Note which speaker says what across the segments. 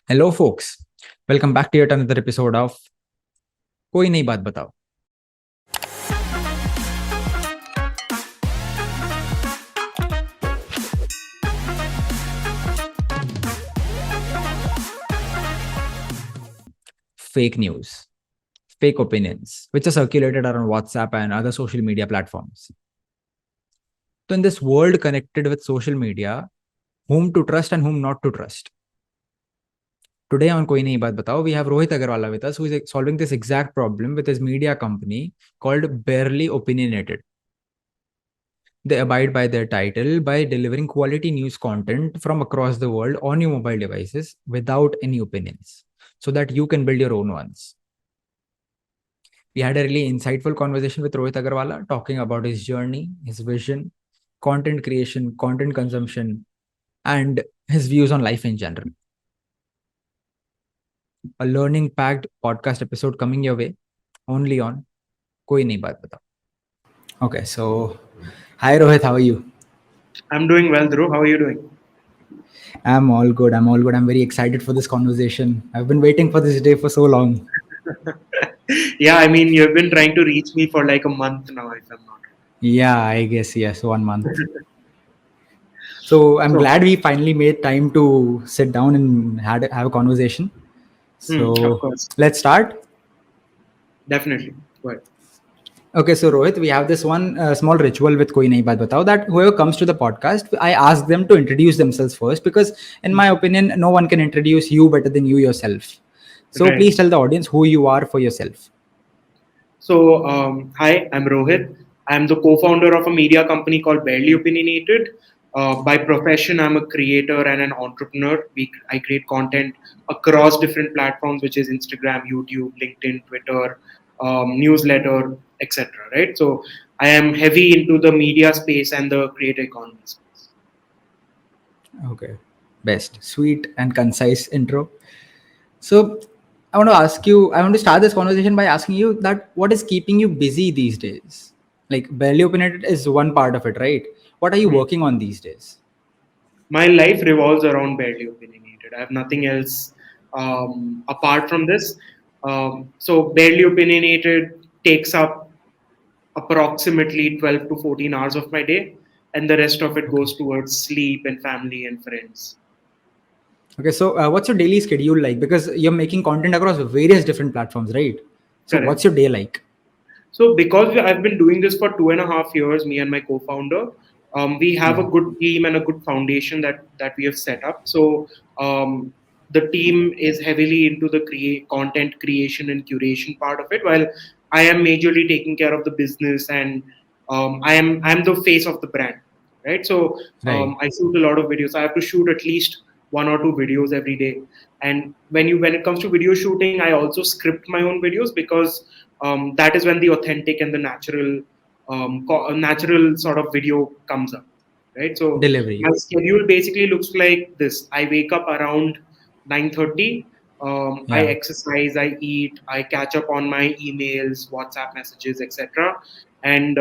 Speaker 1: Hello, folks. Welcome back to yet another episode of कोई नई बात बताओ. Fake news, fake opinions, which are circulated around WhatsApp and other social media platforms. So, in this world connected with social media, whom to trust and whom not to trust? Today on Koi Nahi Baat Batao, we have Rohit Agarwala with us, who is solving this exact problem with his media company called Barely Opinionated. They abide by their title by delivering quality news content from across the world on your mobile devices without any opinions, so that you can build your own ones. We had a really insightful conversation with Rohit Agarwala talking about his journey, his vision, content creation, content consumption, and his views on life in general. A learning packed podcast episode coming your way only on Koi Nahi Baat Batao. Okay, so hi Rohit, how are you?
Speaker 2: I'm doing well, Dhruv. How are you doing?
Speaker 1: I'm all good. I'm very excited for this conversation. I've been waiting for this day for so long.
Speaker 2: Yeah, I mean, you've been trying to reach me for like a month now, if I'm not
Speaker 1: Yeah, I guess, yes, 1 month. So I'm
Speaker 2: wrong.
Speaker 1: glad we finally made time to sit down and have a conversation.
Speaker 2: Of
Speaker 1: So
Speaker 2: course.
Speaker 1: let's start.
Speaker 2: Definitely. Go ahead.
Speaker 1: Okay, so Rohit, we have this one small ritual with Koi Nahi Baat Batao that whoever comes to the podcast, I ask them to introduce themselves first because, in my opinion, no one can introduce you better than you yourself. So
Speaker 2: Right.
Speaker 1: please tell the audience who you are for yourself.
Speaker 2: So, hi, I'm Rohit. I'm the co-founder of a media company called Barely Opinionated. By profession, I'm a creator and an entrepreneur. I create content across different platforms, which is Instagram, YouTube, LinkedIn, Twitter, newsletter, etc. Right. So, I am heavy into the media space and the creator economy space.
Speaker 1: Okay, best, sweet and concise intro. So I want to start this conversation by asking you that what is keeping you busy these days? Like Barely Opinionated is one part of it, right? What are you
Speaker 2: Hmm.
Speaker 1: working on these days?
Speaker 2: My life revolves around Barely Opinionated. I have nothing else apart from this. So Barely Opinionated takes up approximately 12 to 14 hours of my day, and the rest of it
Speaker 1: Okay.
Speaker 2: goes towards sleep and family and friends.
Speaker 1: Okay, so what's your daily schedule like? Because you're making content across various different platforms, right? So what's
Speaker 2: Correct.
Speaker 1: your day like?
Speaker 2: So because I've been doing this for 2.5 years, me and my co-founder, we have a
Speaker 1: Yeah.
Speaker 2: good team and a good foundation that we have set up. So the team is heavily into the content creation and curation part of it, while I am majorly taking care of the business and I'm the face of the brand, right? So
Speaker 1: Right.
Speaker 2: I shoot a lot of videos. I have to shoot at least 1 or 2 videos every day. And when it comes to video shooting, I also script my own videos because that is when the authentic and the natural sort of video comes up, right? So my
Speaker 1: Delivery.
Speaker 2: schedule basically looks like this: I wake up around 9:30. I
Speaker 1: Yeah.
Speaker 2: exercise, I eat, I catch up on my emails, WhatsApp messages, etc. And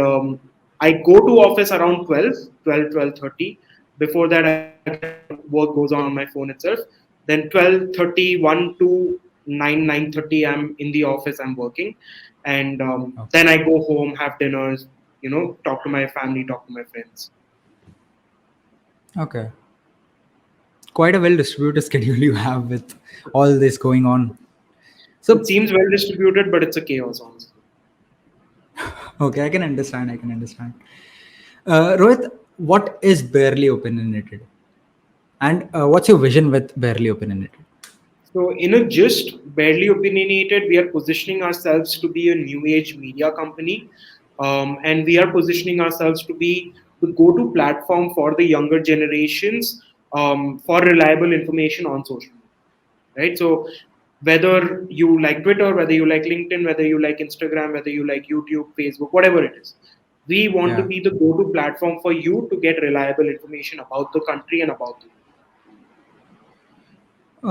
Speaker 2: I go to office around 12:30. Before that, work goes on my phone itself. Then 12:31 to 9:30, I'm in the office, I'm working. And
Speaker 1: Okay.
Speaker 2: then I go home, have dinners, talk to my family, talk to my friends.
Speaker 1: Okay. Quite a well distributed schedule you have with all this going on.
Speaker 2: It
Speaker 1: So
Speaker 2: seems well distributed, but it's a chaos, honestly.
Speaker 1: okay, I can understand. I can understand. Rohit, what is Barely Opinionated? And what's your vision with Barely Opinionated?
Speaker 2: So, in a gist, Barely Opinionated, we are positioning ourselves to be a new age media company. And we are positioning ourselves to be the go to platform for the younger generations for reliable information on social media. Right? So, whether you like Twitter, whether you like LinkedIn, whether you like Instagram, whether you like YouTube, Facebook, whatever it is, we want to
Speaker 1: Yeah.
Speaker 2: be the go to platform for you to get reliable information about the country and about the world.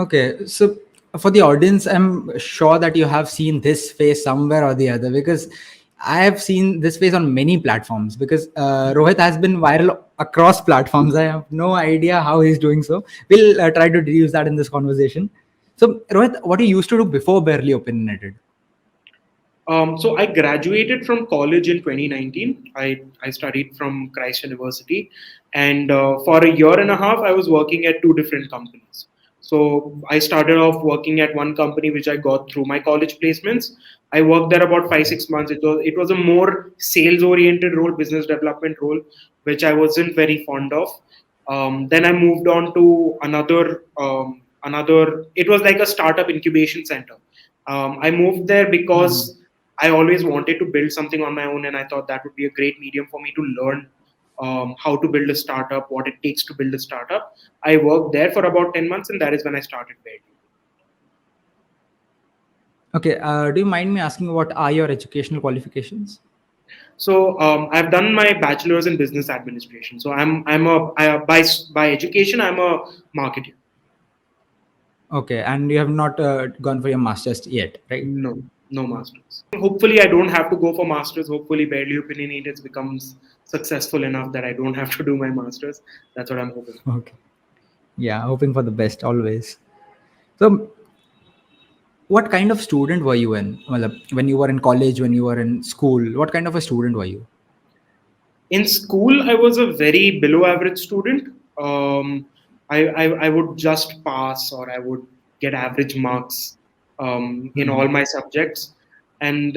Speaker 1: Okay. So for the audience, I'm sure that you have seen this face somewhere or the other because I have seen this face on many platforms because Rohit has been viral across platforms. I have no idea how he's doing so. We'll try to deduce that in this conversation. So, Rohit, what you used to do before Barely Opinionated?
Speaker 2: So I graduated from college in 2019. I studied from Christ University, and for a year and a half, I was working at two different companies. So I started off working at one company which I got through my college placements. I worked there about five
Speaker 1: Okay.
Speaker 2: six months. It was a more sales oriented role, business development role, which I wasn't very fond of. Then I moved on to another. It was like a startup incubation center. I moved there
Speaker 1: Mhm.
Speaker 2: because I always wanted to build something on my own, and I thought that would be a great medium for me to learn how to build a startup, what it takes to build a startup. I worked there for about 10 months, and that is when I started Barely.
Speaker 1: Okay. Do you mind me asking what are your educational qualifications?
Speaker 2: So I've done my bachelor's in business administration. So by education I'm a marketer.
Speaker 1: Okay, and you have not gone for your master's yet, right?
Speaker 2: No, no masters. Hopefully, I don't have to go for masters. Hopefully, Barely Opinionated becomes successful enough that I don't have to do my masters. That's what I'm hoping.
Speaker 1: Okay. Yeah, hoping for the best always. So, what kind of student were you in? Well, when you were in college, when you were in school, what kind of a student were you?
Speaker 2: In school, I was a very below average student. I would just pass or I would get average marks in all
Speaker 1: Hmm.
Speaker 2: my subjects. And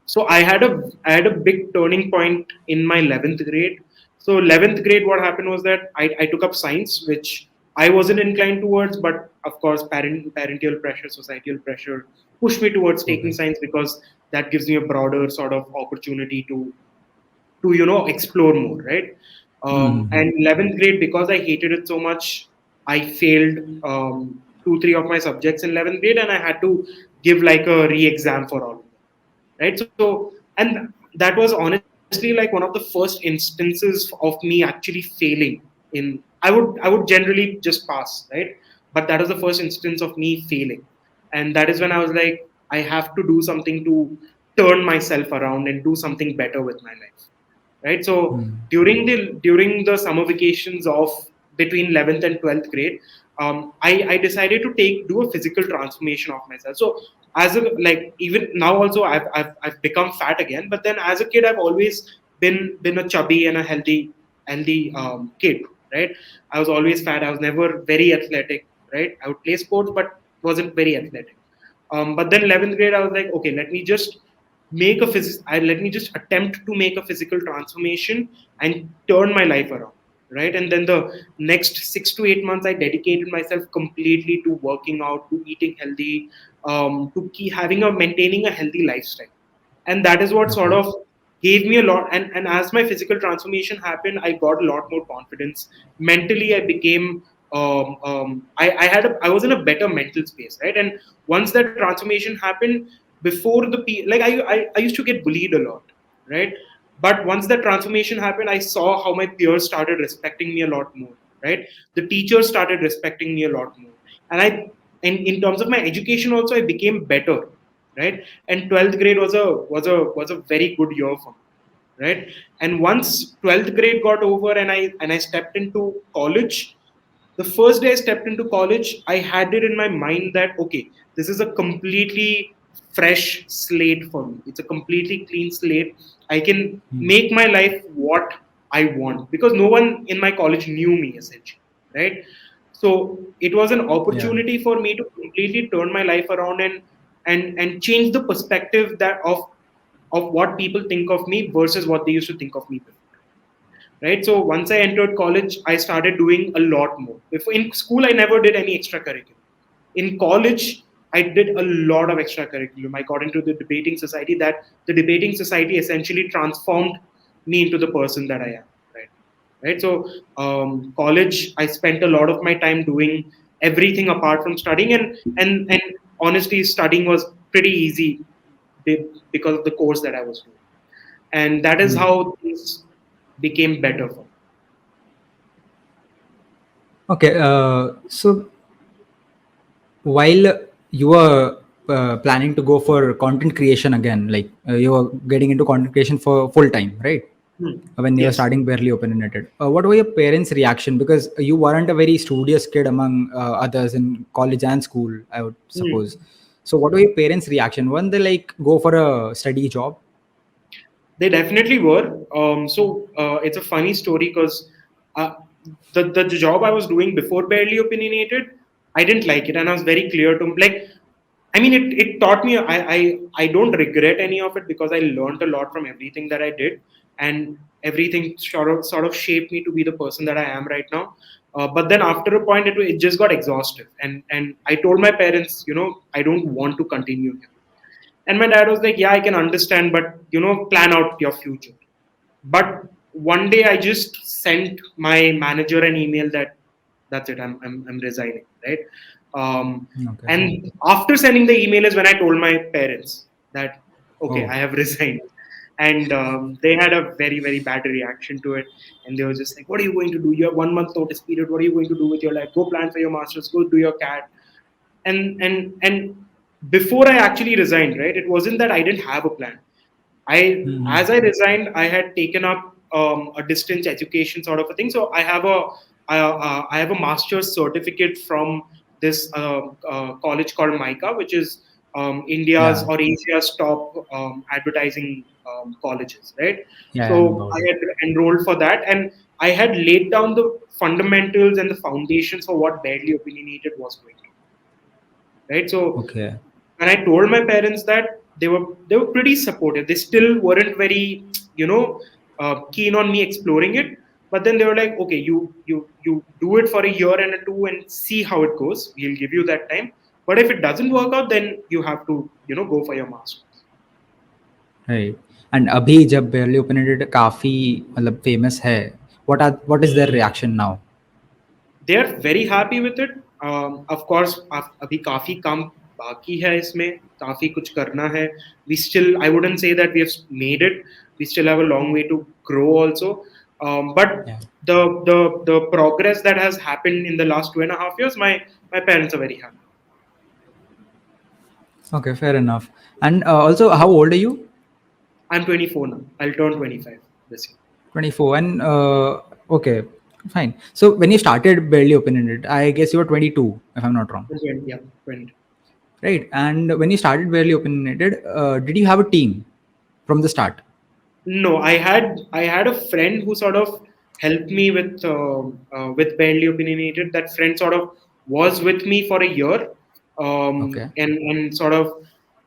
Speaker 2: so I had a big turning point in my 11th grade. So 11th grade, what happened was that I took up science, which I wasn't inclined towards, but of course, parental pressure, societal pressure pushed me towards taking
Speaker 1: Okay.
Speaker 2: science because that gives me a broader sort of opportunity to explore more, right?
Speaker 1: Hmm.
Speaker 2: And 11th grade, because I hated it so much, I failed 2 3 of my subjects in 11th grade, and I had to give like a re-exam for all of them, right? And that was honestly like one of the first instances of me actually failing. In i would i would generally just pass, right? But that was the first instance of me failing, and that is when I was like, I have to do something to turn myself around and do something better with my life, right? So
Speaker 1: Hmm.
Speaker 2: during the summer vacations of between 11th and 12th grade, I decided to do a physical transformation of myself. So as a like even now also I've become fat again, but then as a kid I've always been a chubby and a healthy kid, right? I was always fat. I was never very athletic, right? I would play sports but wasn't very athletic. But then 11th grade, I was like, okay, let me just attempt to make a physical transformation and turn my life around, right? And then the next 6 to 8 months, I dedicated myself completely to working out, to eating healthy, to keep having a maintaining a healthy lifestyle, and that is what sort
Speaker 1: Okay.
Speaker 2: of gave me a lot. And as my physical transformation happened, I got a lot more confidence. Mentally, I became I was in a better mental space, right? And once that transformation happened, before like I used to get bullied a lot, right? But once that transformation happened, I saw how my peers started respecting me a lot more, right? The teachers started respecting me a lot more, and in terms of my education also, I became better, right? And 12th grade was a very good year for me, right? And once 12th grade got over and I stepped into college, the first day I stepped into college, I had it in my mind that okay, this is a completely fresh slate for me. It's a completely clean slate. I can
Speaker 1: Hmm.
Speaker 2: make my life what I want because no one in my college knew me essentially, right? So it was an
Speaker 1: Yeah.
Speaker 2: opportunity for me to completely turn my life around and change the perspective that of what people think of me versus what they used to think of me before, right? So once I entered college, I started doing a lot more. If in school I never did any extracurricular, in college I did a lot of extracurriculum. I got into the debating society. That the debating society essentially transformed me into the person that I am right now. Right. So college, I spent a lot of my time doing everything apart from studying, and honestly, studying was pretty easy because of the course that I was doing, and that is
Speaker 1: Hmm.
Speaker 2: how things became better for me.
Speaker 1: Okay. So, while you were planning to go for content creation again, like you were getting into content creation for full time, right?
Speaker 2: Hmm.
Speaker 1: when you were
Speaker 2: Yes.
Speaker 1: starting Barely Opinionated. What were your parents' reaction? Because you weren't a very studious kid among others in college and school, I would
Speaker 2: Hmm.
Speaker 1: suppose. So, what were your parents' reaction? When they like go for a steady job?
Speaker 2: They definitely were. It's a funny story because uh, the job I was doing before Barely Opinionated, I didn't like it, and I was very clear to like. I mean, it taught me. I don't regret any of it because I learned a lot from everything that I did, and everything sort of shaped me to be the person that I am right now. But then after a point, it just got exhaustive, and I told my parents, I don't want to continue here. And my dad was like, "Yeah, I can understand, but plan out your future." But one day I just sent my manager an email that that's it, I'm resigning, right? Um,
Speaker 1: Okay.
Speaker 2: and after sending the email is when I told my parents that okay,
Speaker 1: Oh,
Speaker 2: I have resigned. And they had a very very bad reaction to it, and they were just like, "What are you going to do? You have 1 month notice period. What are you going to do with your life? Go plan for your masters. Go do your CAT." And before I actually resigned, right, it wasn't that I didn't have a plan. As I resigned, I had taken up a distance education sort of a thing. So I have a master's certificate from this college called MICA, which is India's
Speaker 1: yeah.
Speaker 2: or Asia's top advertising colleges, right?
Speaker 1: Yeah, I know
Speaker 2: So
Speaker 1: about
Speaker 2: I
Speaker 1: it.
Speaker 2: had enrolled for that, and I had laid down the fundamentals and the foundations for what Barely Opinionated was going to be, right? So
Speaker 1: Okay.
Speaker 2: when I told my parents that, they were pretty supportive. They still weren't very, keen on me exploring it. But then they were like, okay, you do it for a year and a two and see how it goes. We'll give you that time. But if it doesn't work out, then you have to, go for your masters.
Speaker 1: Right. And अभी जब Barely Opinionated काफी मतलब famous है, what is their reaction now?
Speaker 2: They are very happy with it. Of course, अभी काफी काम बाकी है इसमें, काफी कुछ करना है. We still, I wouldn't say that we have made it. We still have a long way to grow also. But
Speaker 1: Yeah.
Speaker 2: the progress that has happened in the last 2.5 years, my parents are very happy.
Speaker 1: Okay, fair enough. And also, how old are you?
Speaker 2: I'm 24 now. I'll turn 25 this year.
Speaker 1: 24. And okay, fine. So when you started Barely Opinionated, I guess you were 22, if I'm not wrong.
Speaker 2: Yeah, 20.
Speaker 1: Right. And when you started Barely Opinionated, did you have a team from the start?
Speaker 2: No, I had a friend who sort of helped me with Barely Opinionated. That friend sort of was with me for a year,
Speaker 1: Okay.
Speaker 2: and sort of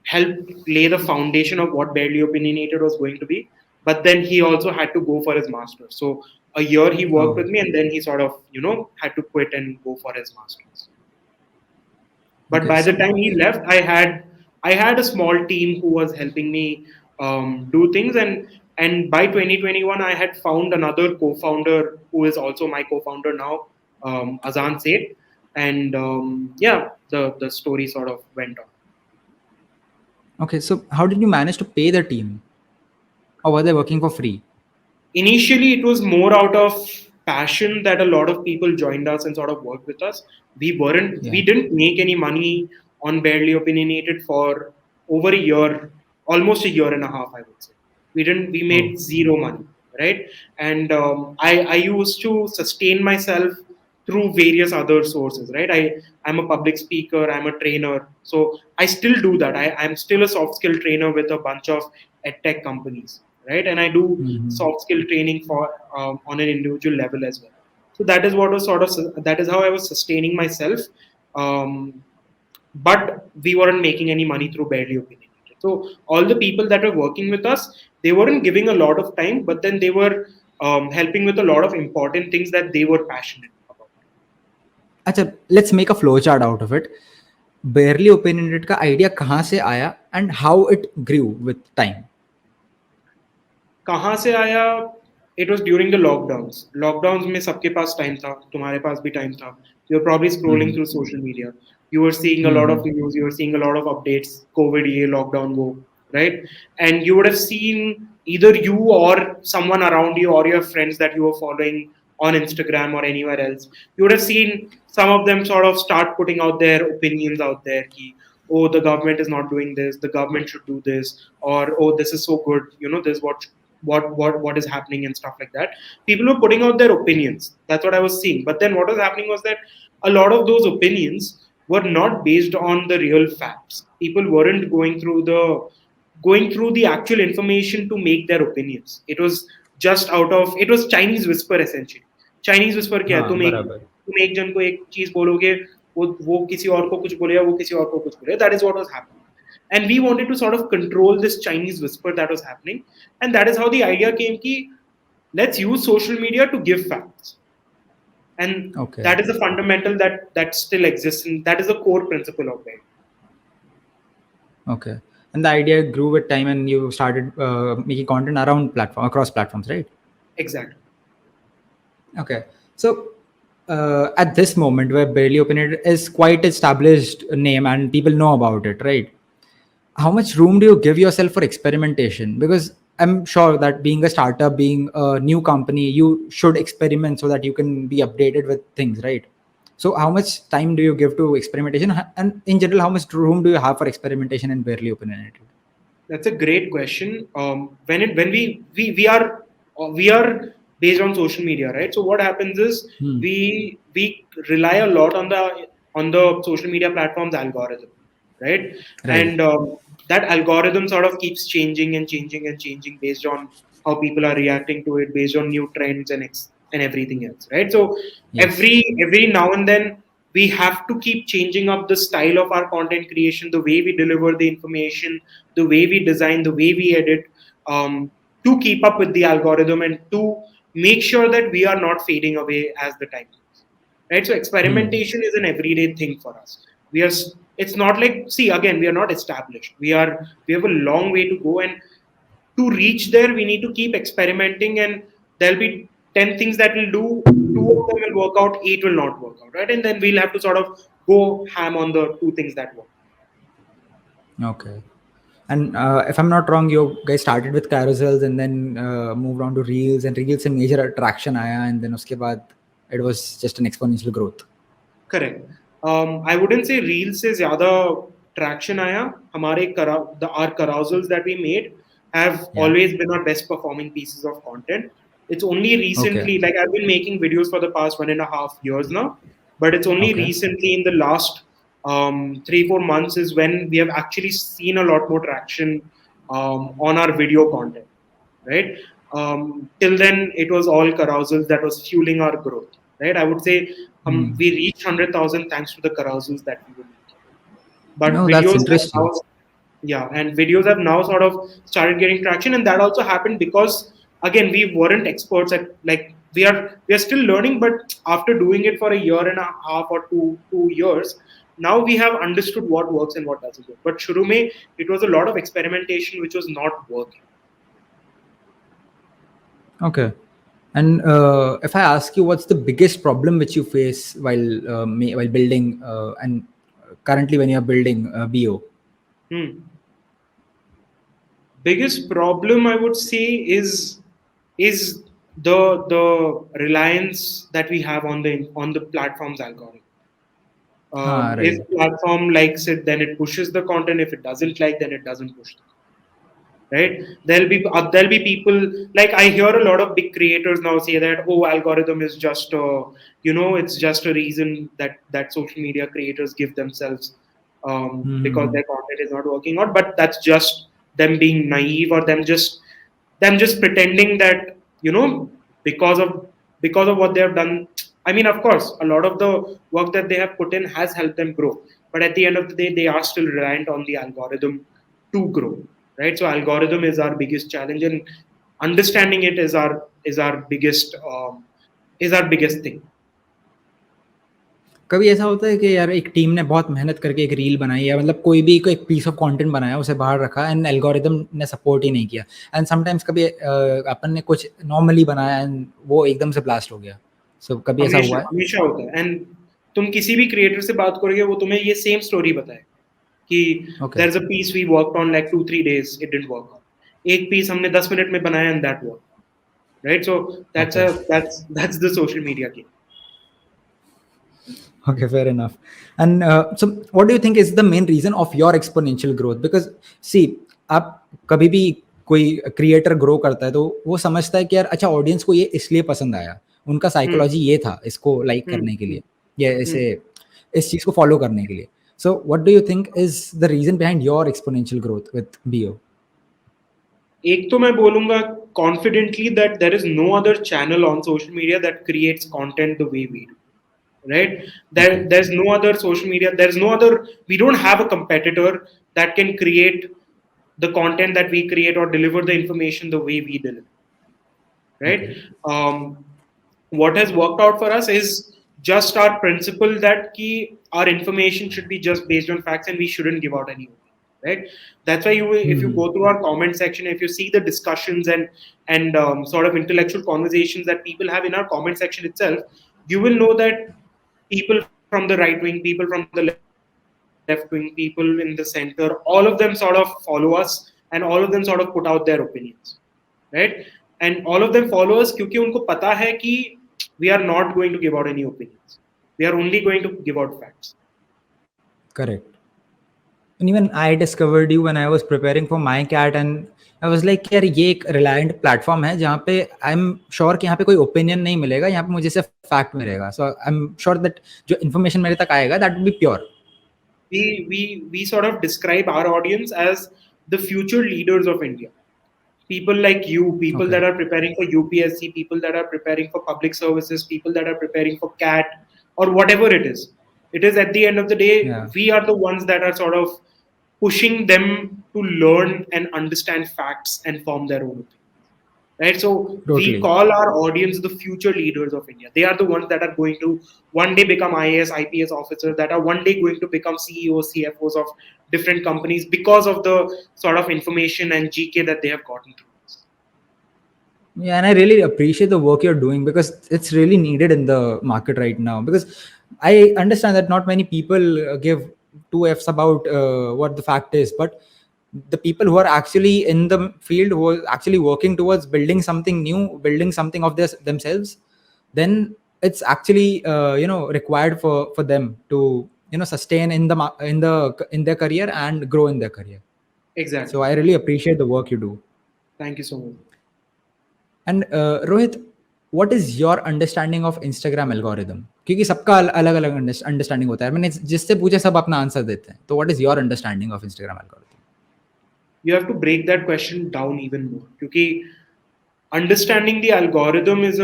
Speaker 2: helped lay the foundation of what Barely Opinionated was going to be. But then he also had to go for his master's. So a year he worked
Speaker 1: Oh,
Speaker 2: with me, and then he sort of had to quit and go for his master's. But
Speaker 1: okay.
Speaker 2: by the
Speaker 1: So,
Speaker 2: time he left, I had a small team who was helping me do things, and by 2021 I had found another co-founder who is also my co-founder now, Azan Seth. And yeah, the story sort of went on.
Speaker 1: okay. So how did you manage to pay the team? Or were they working for free?
Speaker 2: Initially it was more out of passion that a lot of people joined us and sort of worked with us. We
Speaker 1: Yeah.
Speaker 2: didn't make any money on Barely Opinionated for over a year, almost a year and a half, I would say. We
Speaker 1: Oh,
Speaker 2: made zero money, right? And I used to sustain myself through various other sources, right? I'm a public speaker, I'm a trainer, so I still do that. I'm still a soft skill trainer with a bunch of edtech companies, right? And I do soft skill training for on an individual level as well. So that is what was sort of that is how I was sustaining myself. Um, but we weren't making any money through Barely Opinionated. So all the people that were working with us, they weren't giving a lot of time, but then they were helping with a lot of important things that they were passionate about.
Speaker 1: अच्छा, let's make a flow chart out of it. Barely Opinionated का idea कहाँ से आया and how it grew with time?
Speaker 2: कहाँ से आया? It was during the lockdowns. Lockdown में सबके पास टाइम था, तुम्हारे पास भी टाइम था. You are probably scrolling
Speaker 1: Mm-hmm.
Speaker 2: Through social media. You were seeing a lot of
Speaker 1: Mm-hmm.
Speaker 2: news, you were seeing a lot of updates, COVID ye, lockdown wo, right? And you would have seen either you or someone around you or your friends that you were following on Instagram or anywhere else. You would have seen some of them sort of start putting out their opinions out there. Ki, oh, the government is not doing this, the government should do this, or oh, this is so good, this is what what is happening and stuff like that. People were putting out their opinions. That's what I was seeing. But then what was happening was that a lot of those opinions were not based on the real facts. People weren't going through the actual information to make their opinions. It was just out of, it was Chinese whisper essentially. Chinese whisper क्या है,
Speaker 1: हाँ बराबर.
Speaker 2: तुम एक जन को एक चीज बोलोगे, वो किसी और को कुछ बोलेगा, वो किसी और को कुछ बोलेगा. That is what was happening. And we wanted to sort of control this Chinese whisper that was happening. And that is how the idea came ki, let's use social media to give facts. And
Speaker 1: Okay.
Speaker 2: that is the fundamental that still exists, and that is the core principle of it.
Speaker 1: Okay. And the idea grew with time, and you started making content around across platforms, right?
Speaker 2: Exactly.
Speaker 1: Okay. So at this moment where Barely Opinionated is quite established name and people know about it, right? How much room do you give yourself for experimentation? Because I'm sure that being a startup, being a new company, you should experiment so that you can be updated with things, right? So how much time do you give to experimentation? And in general, how much room do you have for experimentation in Barely Opinionated?
Speaker 2: That's a great question. When we are based on social media, right? So what happens is we rely a lot on the social media platforms algorithm, right?
Speaker 1: Right.
Speaker 2: And that algorithm sort of keeps changing and changing and changing based on how people are reacting to it, based on new trends and everything else, right? So
Speaker 1: Yes.
Speaker 2: every now and then we have to keep changing up the style of our content creation, the way we deliver the information, the way we design, the way we edit, to keep up with the algorithm and to make sure that we are not fading away as the time goes. Right? So experimentation is an everyday thing for us. It's not like, see, again, we are not established. We have a long way to go, and to reach there, we need to keep experimenting, and there'll be 10 things that we'll do. Two of them will work out, eight will not work out, right? And then we'll have to sort of go ham on the two things that work.
Speaker 1: Okay. And if I'm not wrong, you guys started with carousels and then moved on to reels, and reels से major attraction आया, and then उसके बाद it was just an exponential growth.
Speaker 2: Correct. I wouldn't say reels से ज़्यादा traction आया. Our carousels that we made have always been our best performing pieces of content. It's only recently, like I've been making videos for the past 1.5 years now, but it's only recently in the last 3-4 months is when we have actually seen a lot more traction on our video content, right? Till then, it was all carousels that was fueling our growth, right? I would say we reached 100,000 thanks to the carousels that we were making. But
Speaker 1: No, that's
Speaker 2: videos have
Speaker 1: interesting.
Speaker 2: now, and videos have now sort of started getting traction, and that also happened because again we weren't experts at, like, we are still learning, but after doing it for a year and a half or 2 years, now we have understood what works and what doesn't work. But shuru mein, it was a lot of experimentation which was not working.
Speaker 1: Okay. And if I ask you, what's the biggest problem which you face while building and currently when you're building BO?
Speaker 2: Biggest problem I would say is the reliance that we have on the platform's algorithm. If
Speaker 1: Right.
Speaker 2: platform likes it, then it pushes the content. If it doesn't like, then it doesn't push the content. Right? There'll be people, like, I hear a lot of big creators now say that, oh, algorithm is just it's just a reason that social media creators give themselves, because their content is not working out. But that's just them being naive, or them just pretending that, because of what they have done. I mean, of course, a lot of the work that they have put in has helped them grow, but at the end of the day, they are still reliant on the algorithm to grow, right? So algorithm is our biggest challenge, and understanding it is our biggest thing.
Speaker 1: कभी ऐसा होता है कि यार एक team ने बहुत मेहनत करके एक रील बनाई है, मतलब कोई भी एक पीस ऑफ कंटेंट बनाया, उसे बाहर रखा, एंड एल्गोरिदम ने सपोर्ट ही नहीं किया, एंड समटाइम्स कभी अपन ने कुछ नॉर्मली बनाया एंड वो एकदम से ब्लास्ट हो गया. सो कभी ऐसा हुआ है?
Speaker 2: हमेशा होता है. एंड तुम किसी भी क्रिएटर से बात करोगे, वो तुम्हें ये सेम स्टोरी बताए कि there is a piece we worked on like 2-3 days, it didn't work out. एक पीस हमने 10 मिनट में बनाया and that work, right? So that's the social media game.
Speaker 1: Okay, fair enough. And so what do you think is the main reason of your exponential growth? Because see, आप कभी भी कोई creator grow करता है तो वो समझता है कि यार अच्छा ऑडियंस को ये इसलिए पसंद आया, उनका साइकोलॉजी ये था इसको लाइक करने के लिए, या ऐसे इस चीज को फॉलो करने के लिए. So what do you think is the reason behind your exponential growth with BO?
Speaker 2: एक तो मैं बोलूंगा confidently that there is no other channel on social media that creates content the way we do, right?
Speaker 1: Okay.
Speaker 2: There's no other social media, there's no other, we don't have a competitor that can create the content that we create or deliver the information the way we deliver, right?
Speaker 1: Okay.
Speaker 2: um, what has worked out for us is just our principle that our information should be just based on facts and we shouldn't give out any opinion, right? That's why if you go through our comment section, if you see the discussions and sort of intellectual conversations that people have in our comment section itself, you will know that people from the right wing, people from the left wing, people in the center, all of them sort of follow us, and all of them sort of put out their opinions, right? And all of them follow us क्योंकि उनको पता है कि we are not going to give out any opinions. We are only going to give out facts.
Speaker 1: Correct. And even I discovered you when I was preparing for my cat, and I was like यार ये एक reliant platform है जहाँ पे I'm sure कि यहाँ पे कोई opinion नहीं मिलेगा, यहाँ पे मुझे सिर्फ fact मिलेगा. So I'm sure that जो information मेरे तक आएगा that would be pure.
Speaker 2: We sort of describe our audience as the future leaders of India. People like you, people
Speaker 1: Okay.
Speaker 2: that are preparing for UPSC, people that are preparing for public services, people that are preparing for CAT, or whatever it is. It is at the end of the day,
Speaker 1: Yeah.
Speaker 2: we are the ones that are sort of pushing them to learn and understand facts and form their own opinion. Right? So we
Speaker 1: Totally.
Speaker 2: call our audience the future leaders of India. They are the ones that are going to one day become IAS, IPS officers, that are one day going to become CEOs, CFOs of different companies because of the sort of information and GK that they have gotten through this.
Speaker 1: Yeah, and I really appreciate the work you're doing because it's really needed in the market right now. Because I understand that not many people give two F's about what the fact is, but the people who are actually in the field, who are actually working towards building something new, building something of themselves, then it's actually required for them to sustain in in their career and grow in their career. So
Speaker 2: Exactly.
Speaker 1: I really appreciate the work you do.
Speaker 2: Thank you so much.
Speaker 1: And Rohit, what is your understanding of Instagram algorithm? क्योंकि सबका अलग अलग understanding होता है, मैंने जिससे पूछे सब अपना आंसर देते हैं, तो what is your understanding of Instagram algorithm?
Speaker 2: You have to break that question down even more. Because understanding the algorithm is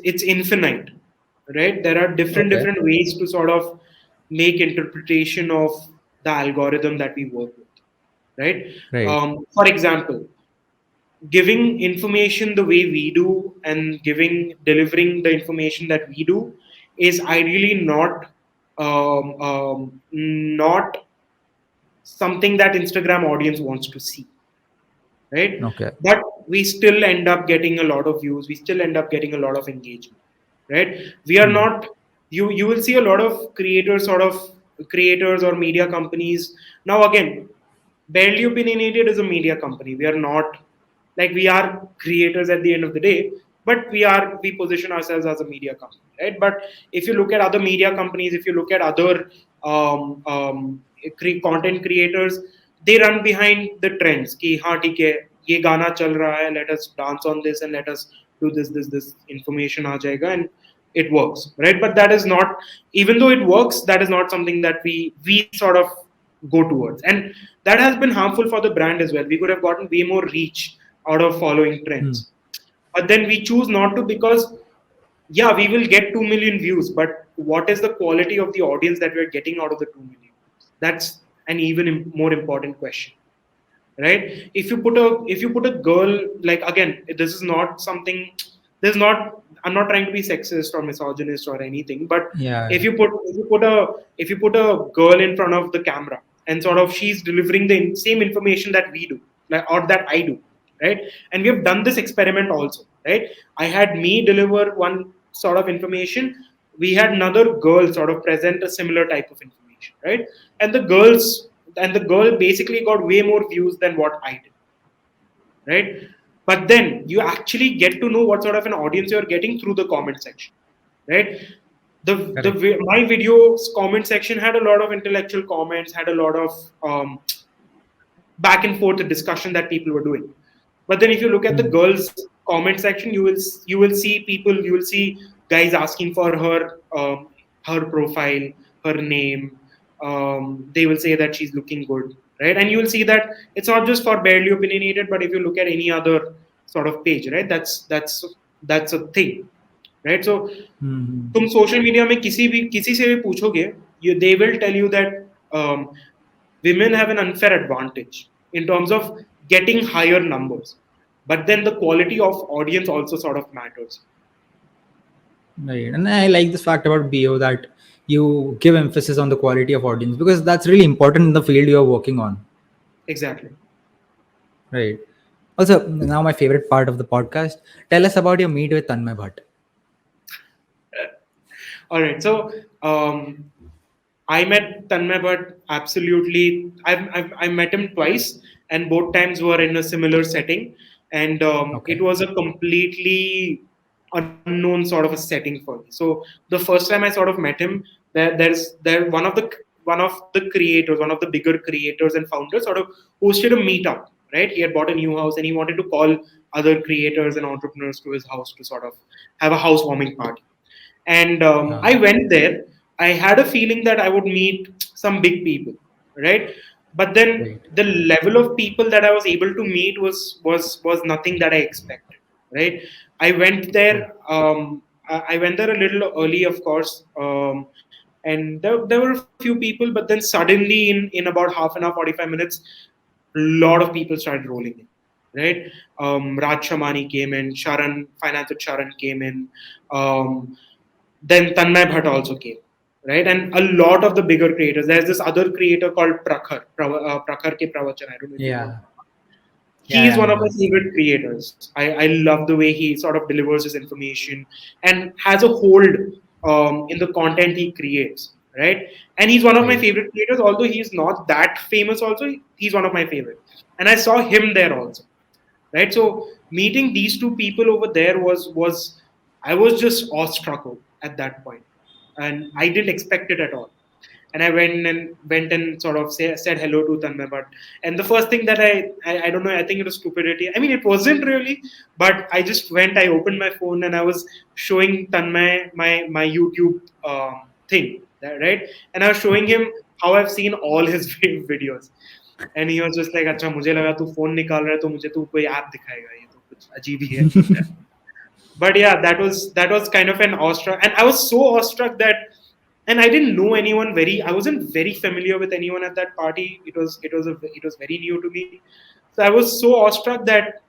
Speaker 2: it's infinite, right? There are
Speaker 1: Okay.
Speaker 2: different ways to sort of make interpretation of the algorithm that we work with, right?
Speaker 1: Right.
Speaker 2: For example, giving information the way we do and delivering the information that we do is ideally not something that Instagram audience wants to see, right?
Speaker 1: Okay.
Speaker 2: But we still end up getting a lot of views. We still end up getting a lot of engagement, right? We are not. You will see a lot of creators or media companies. Now again, Barely Opinionated is a media company. We are not, like, we are creators at the end of the day, but we position ourselves as a media company, right? But if you look at other media companies, if you look at other content creators, they run behind the trends कि हाँ ठीक है ये गाना चल रहा है, let us dance on this and let us do this information आ जाएगा, and it works, right? But that is not, even though it works, that is not something that we sort of go towards, and that has been harmful for the brand as well. We could have gotten way more reach out of following trends, but then we choose not to, because yeah, we will get 2 million views, but what is the quality of the audience that we're getting out of the 2 million views? That's an even more important question, right? If you put a girl, like, again, this is not something, this is not, I'm not trying to be sexist or misogynist or anything, but
Speaker 1: Yeah.
Speaker 2: if you put a girl in front of the camera and sort of she's delivering the same information that we do, like, or that I do, right? And we have done this experiment also, right? I had me deliver one sort of information, we had another girl sort of present a similar type of information, right? And the girl basically got way more views than what I did, right? But then you actually get to know what sort of an audience you're getting through the comment section, right?
Speaker 1: Correct.
Speaker 2: My video's comment section had a lot of intellectual comments, had a lot of back and forth discussion that people were doing. But then if you look at the
Speaker 1: Hmm.
Speaker 2: girls comment section, you will see people, you will see guys asking for her profile, her name. They will say that she's looking good, right? And you will see that it's not just for Barely Opinionated, but if you look at any other sort of page, right, that's a thing, right? So
Speaker 1: Hmm.
Speaker 2: तुम social media में किसी से भी पूछोगे, they will tell you that women have an unfair advantage in terms of getting higher numbers, but then the quality of audience also sort of matters.
Speaker 1: Right. And I like this fact about BO that you give emphasis on the quality of audience because that's really important in the field you're working on.
Speaker 2: Exactly.
Speaker 1: Right. Also, now my favorite part of the podcast. Tell us about your meet with Tanmay Bhatt.
Speaker 2: All right. So I met Tanmay, but absolutely, I met him twice, and both times were in a similar setting, and
Speaker 1: Okay.
Speaker 2: it was a completely unknown sort of a setting for me. So the first time I sort of met him, there one of the creators, one of the bigger creators and founders, sort of hosted a meetup. Right, he had bought a new house, and he wanted to call other creators and entrepreneurs to his house to sort of have a housewarming party. And I went there. I had a feeling that I would meet some big people, right? But then
Speaker 1: Right.
Speaker 2: the level of people that I was able to meet was nothing that I expected, right? I went
Speaker 1: Oh.
Speaker 2: there. I went there a little early, of course, and there were a few people. But then suddenly, in about half an hour, 45 minutes, a lot of people started rolling in, right? Raj Shamani came in, Sharan, Finance with Sharan came in. Um, then Tanmay Bhatt also came, right? And a lot of the bigger creators. There's this other creator called Prakhar Ke Pravachan. I don't know if you know him.
Speaker 1: Yeah.
Speaker 2: He is
Speaker 1: Yeah.
Speaker 2: one
Speaker 1: I
Speaker 2: of my
Speaker 1: know.
Speaker 2: favorite creators. I love the way he sort of delivers his information and has a hold in the content he creates, right? And he's one of my
Speaker 1: Right.
Speaker 2: favorite creators, although he's not that famous. Also, he's one of my favorite. And I saw him there also, right? So meeting these two people over there was I was just awestruck at that point, and I didn't expect it at all. And I went and sort of said hello to Tanmay Bhatt. And the first thing that I don't know, I think it was stupidity. I mean, it wasn't really, but I just went. I opened my phone and I was showing Tanmay my YouTube thing, right? And I was showing him how I've seen all his videos. And he was just like, अच्छा मुझे लगा तू phone निकाल रहा है तो मुझे तू कोई ऐप दिखाएगा, ये तो कुछ अजीब ही है. But yeah, that was kind of an awestruck, and I was so awestruck that, and I didn't know anyone very. I wasn't very familiar with anyone at that party. It was very new to me. So I was so awestruck that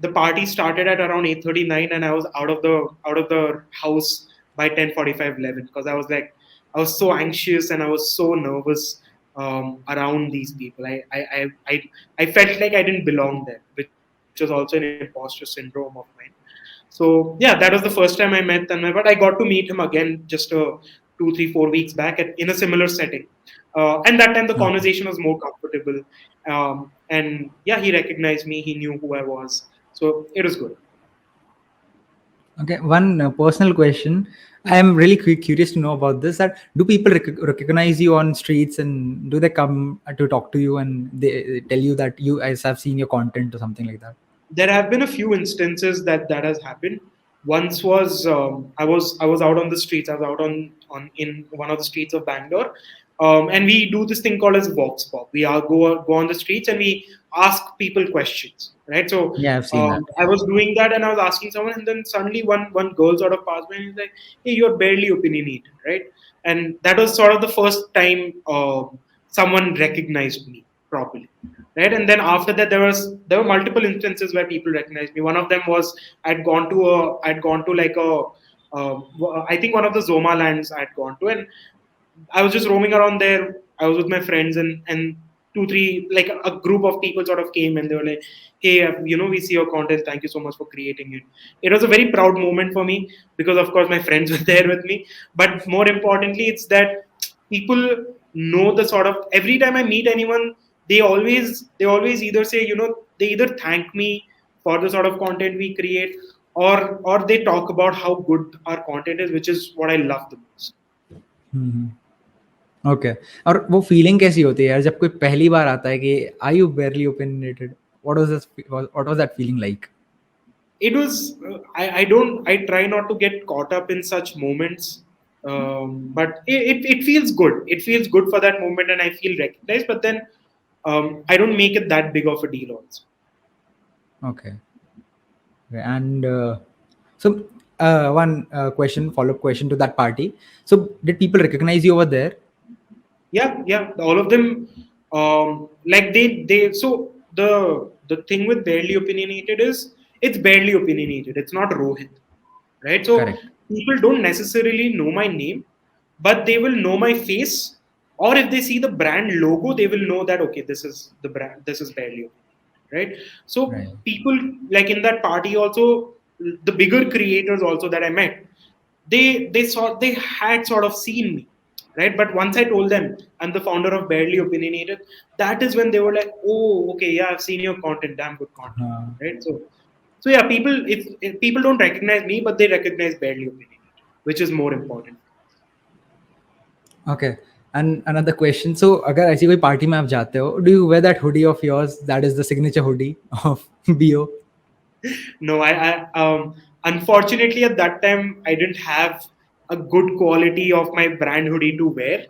Speaker 2: the party started at around 8:39, and I was out of the house by 10:45, 11, because I was like, I was so anxious and I was so nervous around these people. I felt like I didn't belong there, which was also an imposter syndrome of mine. So yeah, that was the first time I met Tanmay, but I got to meet him again just 2, 3, 4 weeks back in a similar setting. And that time the
Speaker 1: Okay.
Speaker 2: conversation was more comfortable. And yeah, he recognized me, he knew who I was. So it was good.
Speaker 1: Okay. One personal question. I am really curious to know about this. That do people recognize you on streets and do they come to talk to you and they tell you that you guys have seen your content or something like that?
Speaker 2: There have been a few instances that has happened. Once was I was out on the streets. I was out on in one of the streets of Bangalore, and we do this thing called as vox pop. We are go on the streets and we ask people questions, right? So
Speaker 1: Yeah, I've seen that.
Speaker 2: I was doing that and I was asking someone, and then suddenly one girl sort of passed by and he's like, "Hey, you're barely opinionated," right? And that was sort of the first time someone recognized me properly, right? And then after that there were multiple instances where people recognized me. One of them was I'd gone to like I think one of the Zoma lands I'd gone to, and I was just roaming around there. I was with my friends, and two, three, like a group of people sort of came and they were like, "Hey, we see your content. Thank you so much for creating it." It was a very proud moment for me because, of course, my friends were there with me. But more importantly, it's that people know the sort of every time I meet anyone, they always either say, they either thank me for the sort of content we create, or they talk about how good our content is, which is what I love the most.
Speaker 1: Mhm. Okay. और वो feeling कैसी होती है यार जब कोई पहली बार आता है कि are you barely opinionated? What was that feeling like?
Speaker 2: It was I don't, I try not to get caught up in such moments, but it feels good. It feels good for that moment, and I feel recognized. But then I don't make it that big of a deal also.
Speaker 1: Okay. And so one question, follow-up question to that party. So did people recognize you over there?
Speaker 2: Yeah, all of them, like they so the thing with Barely Opinionated is it's Barely Opinionated, it's not Rohit, right? So
Speaker 1: Correct.
Speaker 2: people don't necessarily know my name, but they will know my face, or if they see the brand logo, they will know that okay, this is the brand, this is Barely Opinionated, right? So
Speaker 1: Right.
Speaker 2: people, like in that party also, the bigger creators also that I met, they had sort of seen me, right? But once I told them I'm the founder of Barely Opinionated, that is when they were like, oh, okay, yeah, I've seen your content, damn good content,
Speaker 1: Uh,
Speaker 2: right? So yeah, people, if people don't recognize me, but they recognize Barely Opinionated, which is more important.
Speaker 1: okay. And another question. So अगर ऐसी कोई party में आप जाते हो, do you wear that hoodie of yours that is the signature hoodie of BO?
Speaker 2: No, I unfortunately at that time I didn't have a good quality of my brand hoodie to wear.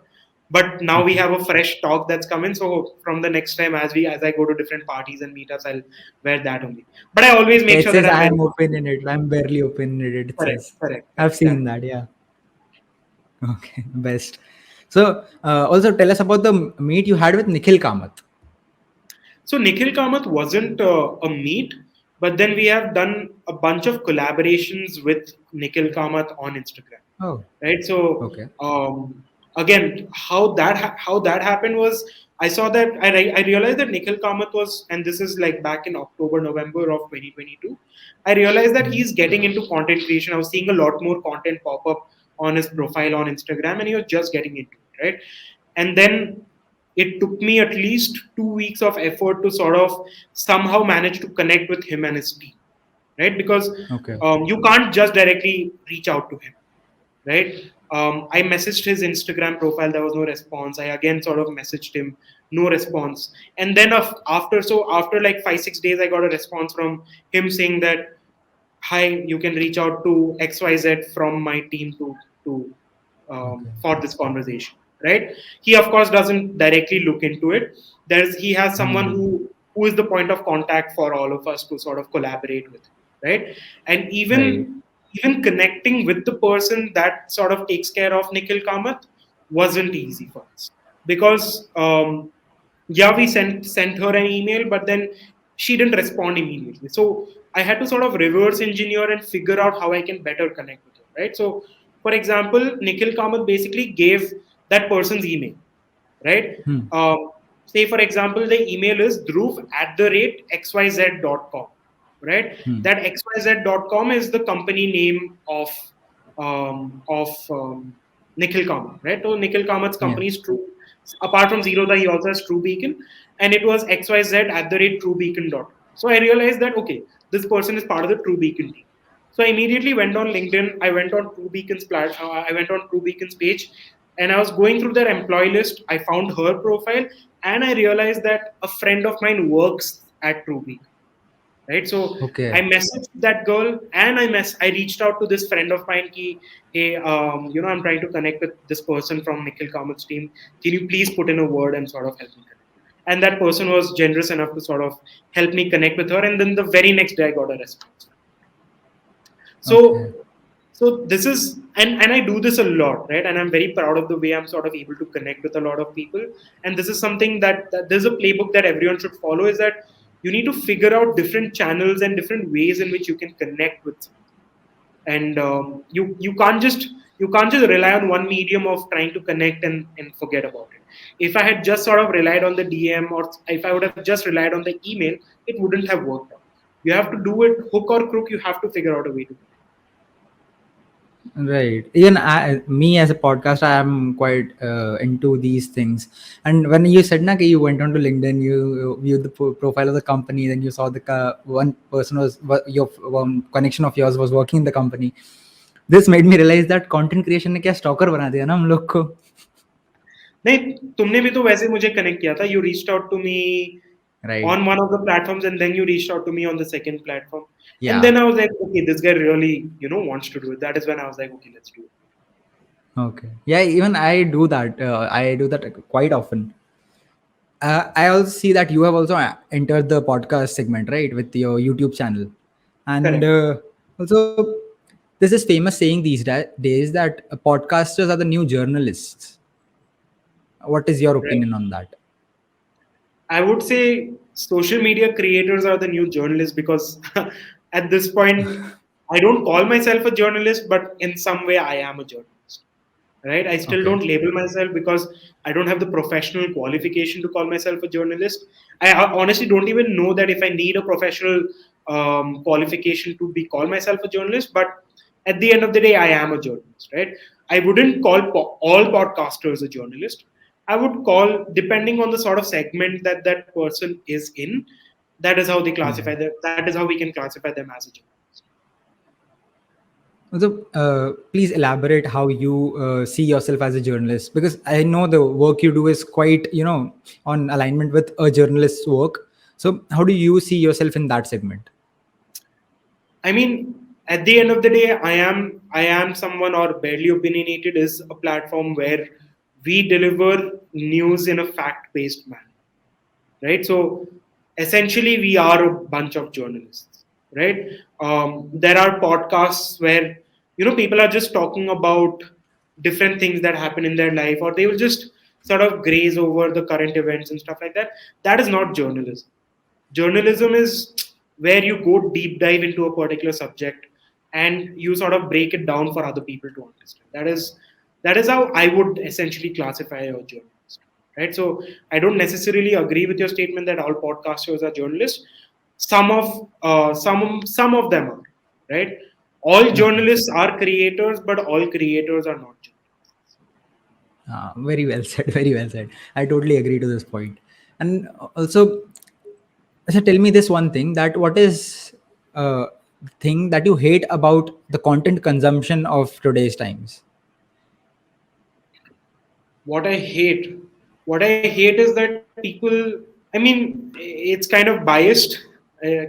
Speaker 2: But now we
Speaker 1: Okay.
Speaker 2: have a fresh stock that's coming. So from the next time, as I go to different parties and meetups, I'll wear that only. But I always make
Speaker 1: It
Speaker 2: sure that
Speaker 1: says
Speaker 2: I'm
Speaker 1: I
Speaker 2: wearing
Speaker 1: am opinionated. I'm barely opinionated. It
Speaker 2: correct,
Speaker 1: says.
Speaker 2: correct,
Speaker 1: I've
Speaker 2: correct.
Speaker 1: seen that. Yeah. Okay. Best. So also tell us about the meet you had with Nikhil Kamath.
Speaker 2: So Nikhil Kamath wasn't a meet, but then we have done a bunch of collaborations with Nikhil Kamath on Instagram,
Speaker 1: Oh.
Speaker 2: right? So
Speaker 1: Okay.
Speaker 2: again, how that happened was I saw that I realized that Nikhil Kamath was, and this is like back in October November of 2022. I realized that
Speaker 1: Hmm.
Speaker 2: he's getting into content creation. I was seeing a lot more content pop up on his profile on Instagram, and he was just getting into it, right? And then it took me at least 2 weeks of effort to sort of somehow manage to connect with him and his team, right? Because
Speaker 1: Okay.
Speaker 2: you can't just directly reach out to him, right? I messaged his Instagram profile, there was no response. I again sort of messaged him, no response. And then after like 5-6 days, I got a response from him saying that, hi, you can reach out to XYZ from my team to
Speaker 1: Okay.
Speaker 2: for this conversation, right? He of course doesn't directly look into it. He has someone
Speaker 1: Hmm.
Speaker 2: who is the point of contact for all of us to sort of collaborate with, right? And
Speaker 1: Right.
Speaker 2: even connecting with the person that sort of takes care of Nikhil Kamath wasn't easy for us because yeah, we sent her an email, but then she didn't respond immediately. So I had to sort of reverse engineer and figure out how I can better connect with her, right? So for example, Nikhil Kamath basically gave that person's email, right?
Speaker 1: Hmm.
Speaker 2: Say for example, the email is dhruv@xyz.com, right?
Speaker 1: Hmm.
Speaker 2: That xyz.com is the company name of Nikhil Kamath, right? So Nikhil Kamath's
Speaker 1: Yeah.
Speaker 2: company is True. Apart from Zerodha, he also has True Beacon, and it was xyz@truebeacon.com. So I realized that okay, this person is part of the True Beacon team. So I immediately went on LinkedIn. I went on True Beacon's I went on True Beacon's page, and I was going through their employee list. I found her profile, and I realized that a friend of mine works at True Beacon, right? So I
Speaker 1: Okay.
Speaker 2: messaged that girl, and I reached out to this friend of mine ki, hey, I'm trying to connect with this person from Nikhil Kamath's team, can you please put in a word and sort of help me connect? And that person was generous enough to sort of help me connect with her, and then the very next day I got a response.
Speaker 1: Okay.
Speaker 2: So this is, and I do this a lot, right? And I'm very proud of the way I'm sort of able to connect with a lot of people. And this is something that there's a playbook that everyone should follow, is that you need to figure out different channels and different ways in which you can connect with someone. And you can't just rely on one medium of trying to connect and forget about it. If I had just sort of relied on the DM, or if I would have just relied on the email, it wouldn't have worked out. You have to do it hook or crook. You have to figure out a way to.
Speaker 1: Right. Even me as a podcast, I am quite into these things. And when you said na, you went onto LinkedIn, you viewed the profile of the company, then you saw the one person your one connection of yours was working in the company. This made me realize that content creation ने क्या stalker बना दिया ना हम लोग को.
Speaker 2: नहीं, तुमने भी तो वैसे मुझे कनेक्ट किया था. You reached out to me
Speaker 1: right?
Speaker 2: on one of the platforms, and then you reached out to me on the second platform. And
Speaker 1: Yeah.
Speaker 2: then I was like, okay, this guy really, wants to do it. That is when I was like, okay, let's do it.
Speaker 1: Okay. Yeah, even I do that. I do that quite often. I also see that you have also entered the podcast segment, right, with your YouTube channel. And
Speaker 2: Correct.
Speaker 1: also, there's this famous saying these days that podcasters are the new journalists. What is your
Speaker 2: Right.
Speaker 1: opinion on that?
Speaker 2: I would say social media creators are the new journalists because at this point, I don't call myself a journalist, but in some way, I am a journalist. Right? I still
Speaker 1: Okay.
Speaker 2: don't label myself because I don't have the professional qualification to call myself a journalist. I honestly don't even know that if I need a professional qualification to be call myself a journalist. But at the end of the day, I am a journalist, right? I wouldn't call all podcasters a journalist. I would call, depending on the sort of segment that that person is in, that is how they
Speaker 1: Yeah.
Speaker 2: classify them. That is how we can classify them as a journalist.
Speaker 1: So, please elaborate how you see yourself as a journalist, because I know the work you do is quite, on alignment with a journalist's work. So, how do you see yourself in that segment?
Speaker 2: I mean, at the end of the day, I am someone, or Barely Opinionated is a platform where we deliver news in a fact-based manner, right? So essentially, we are a bunch of journalists, right? There are podcasts where people are just talking about different things that happen in their life, or they will just sort of graze over the current events and stuff like that. That is not journalism. Journalism is where you go deep dive into a particular subject and you sort of break it down for other people to understand. That is how I would essentially classify a journalist, right? So I don't necessarily agree with your statement that all podcasters are journalists. Some of them are, right? All
Speaker 1: Okay.
Speaker 2: journalists are creators, but all creators are not journalists.
Speaker 1: Very well said. Very well said. I totally agree to this point. And also, so tell me this one thing, that what is thing that you hate about the content consumption of today's times?
Speaker 2: what i hate what I hate is that people, I mean, it's kind of biased,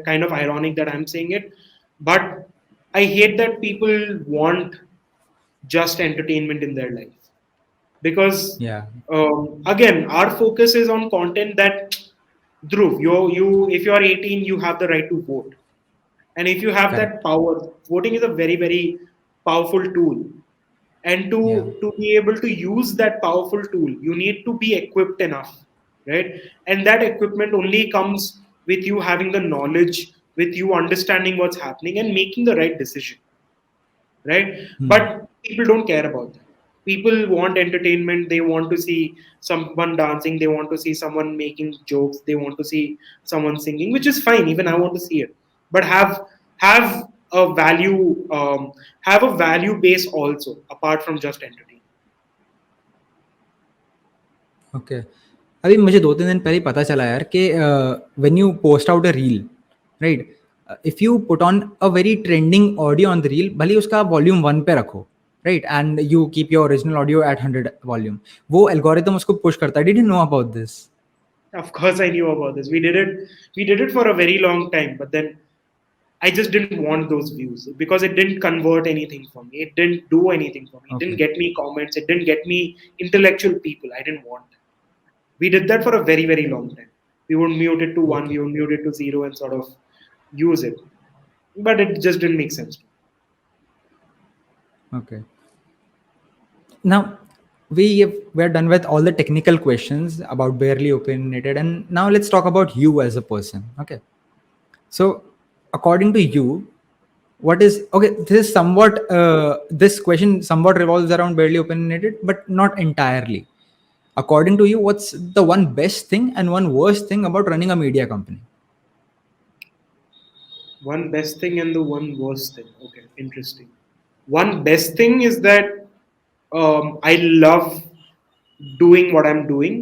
Speaker 2: kind of ironic that I'm saying it, but I hate that people want just entertainment in their life, because
Speaker 1: Yeah.
Speaker 2: again, our focus is on content that, Dhruv, if you're 18, you have the right to vote. And if you have that
Speaker 1: Correct.
Speaker 2: power, voting is a very, very powerful tool. And
Speaker 1: Yeah.
Speaker 2: to be able to use that powerful tool, you need to be equipped enough, right? And that equipment only comes with you having the knowledge, with you understanding what's happening and making the right decision, right?
Speaker 1: Hmm.
Speaker 2: But people don't care about that. People want entertainment, they want to see someone dancing, they want to see someone making jokes, they want to see someone singing, which is fine, even I want to see it. But have a value, have a value base also apart from just entertainment.
Speaker 1: Okay. अभी मुझे 2-3 दिन पहले ही पता चला यार कि when you post out a reel, right, if you put on a very trending audio on the reel, भले ही उसका वॉल्यूम 1 पे रखो, right, and you keep your original audio at 100 volume, वो एल्गोरिथम उसको पुश करता है. Did you know about this?
Speaker 2: Of course, I knew about this. We did it for a very long time, but then I just didn't want those views because it didn't convert anything for me. It didn't do anything for me. It didn't
Speaker 1: Okay.
Speaker 2: get me comments. It didn't get me intellectual people. I didn't want that. We did that for a very, very long time. We would mute it to one,
Speaker 1: Okay.
Speaker 2: we would mute it to zero and sort of use it. But it just didn't make sense.
Speaker 1: Okay. Now we're done with all the technical questions about Barely Opinionated, and now let's talk about you as a person. Okay. So, according to you, what is okay? This is somewhat this question somewhat revolves around Barely Opinionated, but not entirely. According to you, what's the one best thing and one worst thing about running a media company?
Speaker 2: One best thing and the one worst thing. Okay, interesting. One best thing is that I love doing what I'm doing,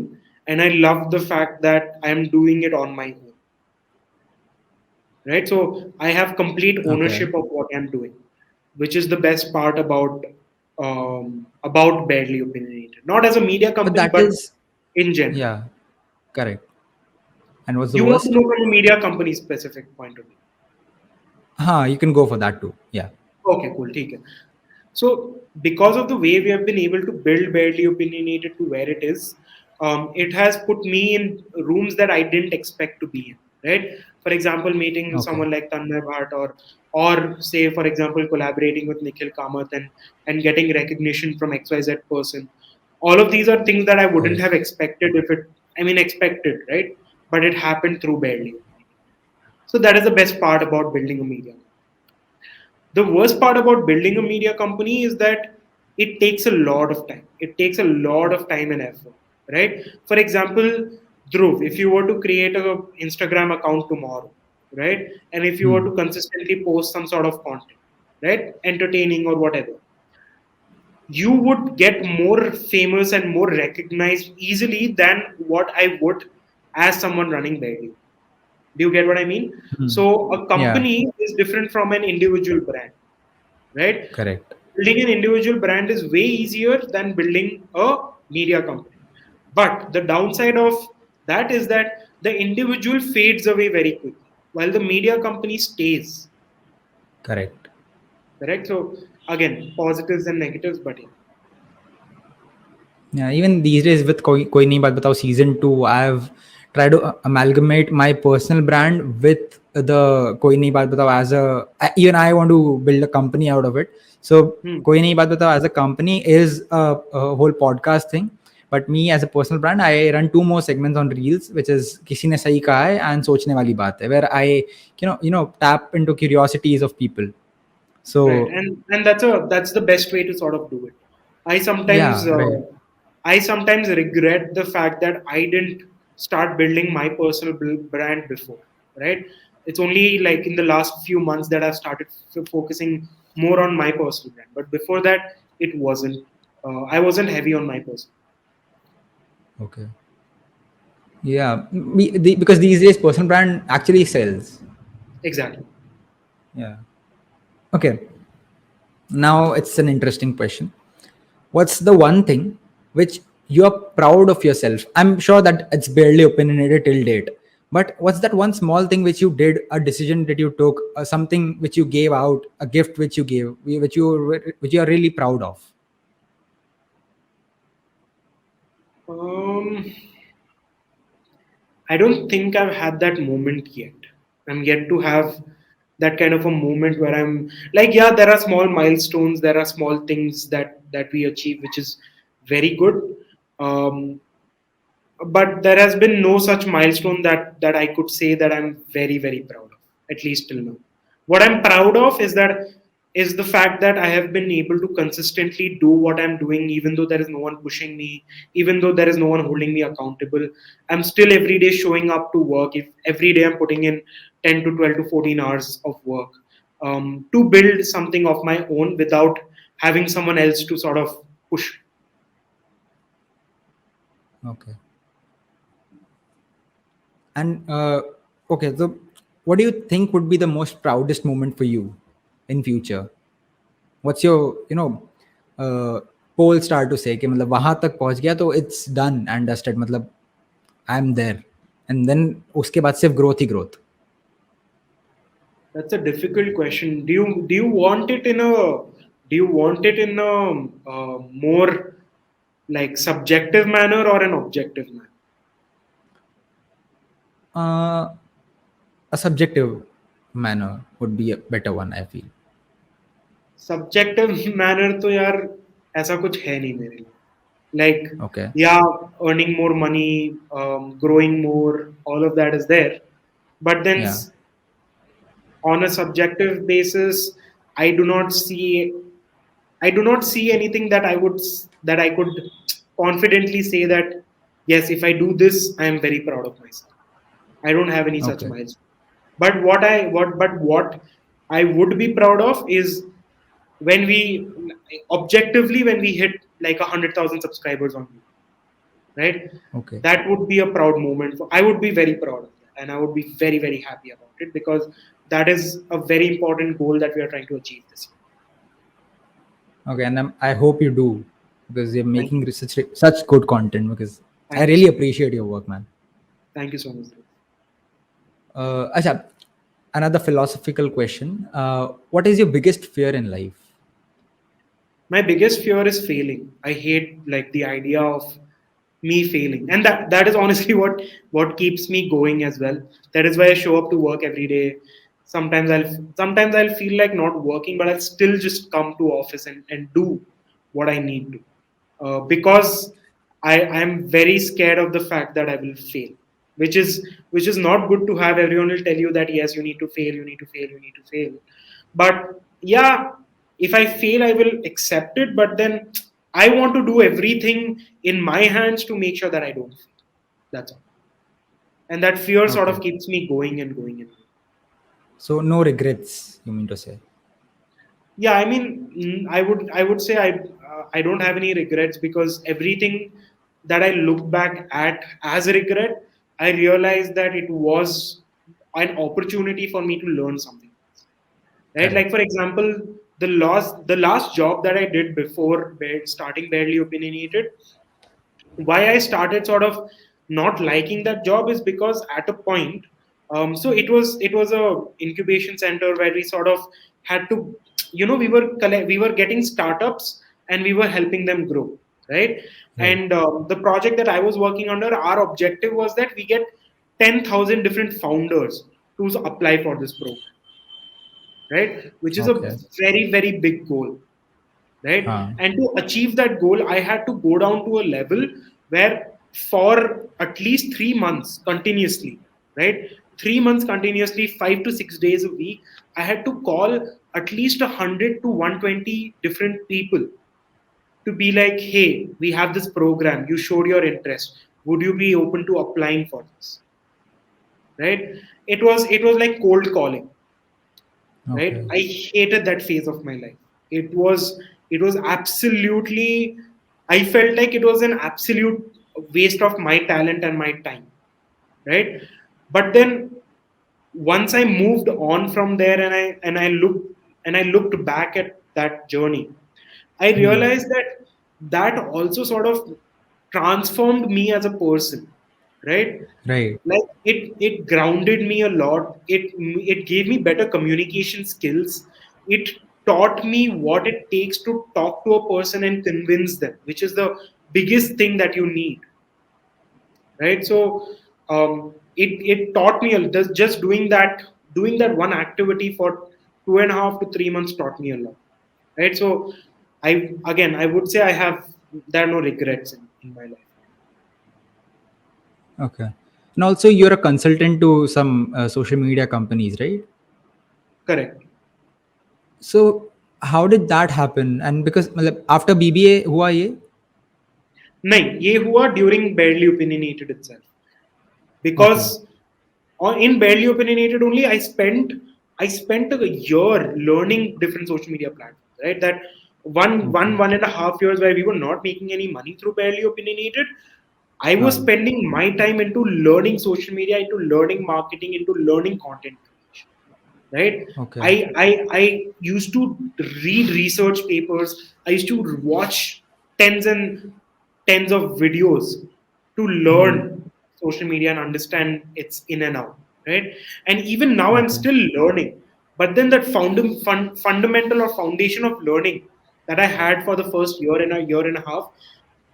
Speaker 2: and I love the fact that I'm doing it on my own. Right? So I have complete
Speaker 1: Okay.
Speaker 2: ownership of what I'm doing, which is the best part about Barely Opinionated. not as a media
Speaker 1: But
Speaker 2: company,
Speaker 1: that
Speaker 2: but
Speaker 1: is,
Speaker 2: in general.
Speaker 1: yeah, correct. And what's the
Speaker 2: You want to
Speaker 1: worst?
Speaker 2: know from a media company specific point of view?
Speaker 1: You can go for that too. Yeah.
Speaker 2: Okay, cool. ठीक है. So, because of the way we have been able to build Barely Opinionated to where it is, it has put me in rooms that I didn't expect to be in. Right? For example, meeting
Speaker 1: Okay.
Speaker 2: someone like Tanmay Bhatt, or say, for example, collaborating with Nikhil Kamath and getting recognition from XYZ person. All of these are things that I wouldn't
Speaker 1: Correct.
Speaker 2: have expected if it. I mean, expected, right? But it happened through Barely. So that is the best part about building a media. The worst part about building a media company is that it takes a lot of time. It takes a lot of time and effort, right? For example, Dhruv, if you were to create a Instagram account tomorrow, right, and if you were
Speaker 1: Hmm.
Speaker 2: to consistently post some sort of content, right, entertaining or whatever, you would get more famous and more recognized easily than what I would as someone running Barely. Do you get what I mean?
Speaker 1: Hmm.
Speaker 2: So a
Speaker 1: Yeah.
Speaker 2: company is different from an individual brand, right?
Speaker 1: Correct.
Speaker 2: Building an individual brand is way easier than building a media company. But the downside of that is that the individual fades away very quickly, while the media company stays.
Speaker 1: Correct.
Speaker 2: Correct? So again, positives and negatives, but yeah.
Speaker 1: Yeah, even these days with Koi Nahi Baat Batao season 2, I've tried to amalgamate my personal brand with the Koi Nahi Baat Batao as even I want to build a company out of it. So
Speaker 2: Hmm.
Speaker 1: Koi Nahi Baat Batao as a company is a whole podcast thing. But me as a personal brand, I run two more segments on Reels, which is Kisi ne sahi kaha hai and Sochne wali baat hai, where I tap into curiosities of people.
Speaker 2: Right,
Speaker 1: So
Speaker 2: and that's the best way to sort of do it. I sometimes
Speaker 1: yeah, right.
Speaker 2: I sometimes regret the fact that I didn't start building my personal brand before. Right, it's only like in the last few months that I've started focusing more on my personal brand. But before that, it wasn't. I wasn't heavy on my personal.
Speaker 1: Okay. Yeah, because these days personal brand actually sells.
Speaker 2: Exactly.
Speaker 1: Yeah. Okay. Now it's an interesting question. What's the one thing which you are proud of yourself? I'm sure that it's barely opinionated till date. But what's that one small thing which you did, a decision that you took, something which you gave out, a gift which you gave, which you are really proud of?
Speaker 2: Um, I don't think I've had that moment yet. I'm yet to have that kind of a moment where I'm like, yeah, there are small milestones, there are small things that we achieve, which is very good. Um, but there has been no such milestone that I could say that I'm very proud of, at least till now. What I'm proud of is the fact that I have been able to consistently do what I'm doing, even though there is no one pushing me, even though there is no one holding me accountable. I'm still every day showing up to work. If every day I'm putting in 10 to 12 to 14 hours of work to build something of my own without having someone else to sort of push.
Speaker 1: Okay. And okay, so what do you think would be the most proudest moment for you in future? What's your poll start to say कि मतलब वहां तक पहुंच गया तो it's done and dusted, मतलब I am there, and then उसके बाद सिर्फ ग्रोथ ही growth.
Speaker 2: That's a difficult question. Do you want it in a more like subjective manner or an objective manner?
Speaker 1: A subjective manner would be a better one, I feel.
Speaker 2: Subjective manner तो यार ऐसा कुछ है नहीं मेरे लिए. Like
Speaker 1: Okay.
Speaker 2: yeah, earning more money, growing more, all of that is there. But then
Speaker 1: Yeah.
Speaker 2: on a subjective basis, I do not see I do not see anything that I could confidently say that yes, if I do this, I am very proud of myself. I don't have any such
Speaker 1: Okay.
Speaker 2: milestone. But what I would be proud of is when we objectively when we hit like 100,000 subscribers on YouTube, right?
Speaker 1: Okay.
Speaker 2: That would be a proud moment. I would be very proud of that, and I would be very happy about it because that is a very important goal that we are trying to achieve this year.
Speaker 1: Okay, and I hope you do. because you're
Speaker 2: Thank
Speaker 1: making
Speaker 2: you.
Speaker 1: such good content. Because I
Speaker 2: Thank you
Speaker 1: really
Speaker 2: so much.
Speaker 1: appreciate your work, man.
Speaker 2: Thank you so much.
Speaker 1: Acha, another philosophical question. What is your biggest fear in life?
Speaker 2: My biggest fear is failing. I hate like the idea of me failing, and that is honestly what keeps me going as well. That is why I show up to work every day. Sometimes I'll feel like not working, but I'll still just come to office and do what I need to, because I'm very scared of the fact that I will fail, which is not good to have. Everyone will tell you that yes, you need to fail, you need to fail, you need to fail. But yeah, if I fail, I will accept it. But then I want to do everything in my hands to make sure that I don't fail. That's all. And that fear sort of
Speaker 1: Okay.
Speaker 2: keeps me going and going and going.
Speaker 1: So no regrets, you mean to say?
Speaker 2: Yeah, I mean, I would say I don't have any regrets, because everything that I look back at as a regret, I realized that it was an opportunity for me to learn something, right? Like
Speaker 1: Correct.
Speaker 2: for example, the last job that I did before starting Barely Opinionated, why I started sort of not liking that job is because at a point, so it was a incubation center where we sort of had to, we were getting startups and we were helping them grow, right?
Speaker 1: Right.
Speaker 2: And the project that I was working under, our objective was that we get 10,000 different founders to apply for this program, right? Which is a
Speaker 1: Okay.
Speaker 2: very very big goal, right?
Speaker 1: Huh.
Speaker 2: And to achieve that goal, I had to go down to a level where for at least 3 months continuously, right? 3 months continuously, 5 to 6 days a week, I had to call at least 100 to 120 different people to be like, hey, we have this program, you showed your interest. Would you be open to applying for this? Right? It was like cold calling, right?
Speaker 1: Okay.
Speaker 2: I hated that phase of my life. It was absolutely, I felt like it was an absolute waste of my talent and my time, right? But then once I moved on from there, and I looked back at that journey, I
Speaker 1: Hmm.
Speaker 2: realized that that also sort of transformed me as a person, right?
Speaker 1: Right.
Speaker 2: Like it grounded me a lot. It gave me better communication skills. It taught me what it takes to talk to a person and convince them, which is the biggest thing that you need, right? So it taught me just doing that one activity for 2.5 to 3 months taught me a lot, right? So I would say there are no regrets in my life.
Speaker 1: Okay. And also, you're a consultant to some social media companies, right?
Speaker 2: Correct.
Speaker 1: So, how did that happen? And because मतलब, after BBA, हुआ ये?
Speaker 2: नहीं, ये हुआ during Barely Opinionated itself,
Speaker 1: Okay.
Speaker 2: because in Barely Opinionated only I spent a year learning different social media platforms, right? That
Speaker 1: Okay.
Speaker 2: 1.5 years where we were not making any money through Barely Opinionated, I was
Speaker 1: हाँ.
Speaker 2: spending my time into learning social media, into learning marketing, into learning content creation, right?
Speaker 1: Okay.
Speaker 2: I used to read research papers. I used to watch tens and tens of videos to
Speaker 1: Hmm.
Speaker 2: learn social media and understand its in and out, right? And even now I'm
Speaker 1: Okay.
Speaker 2: still learning. But then that fundamental or foundation of learning that I had for the first year and a half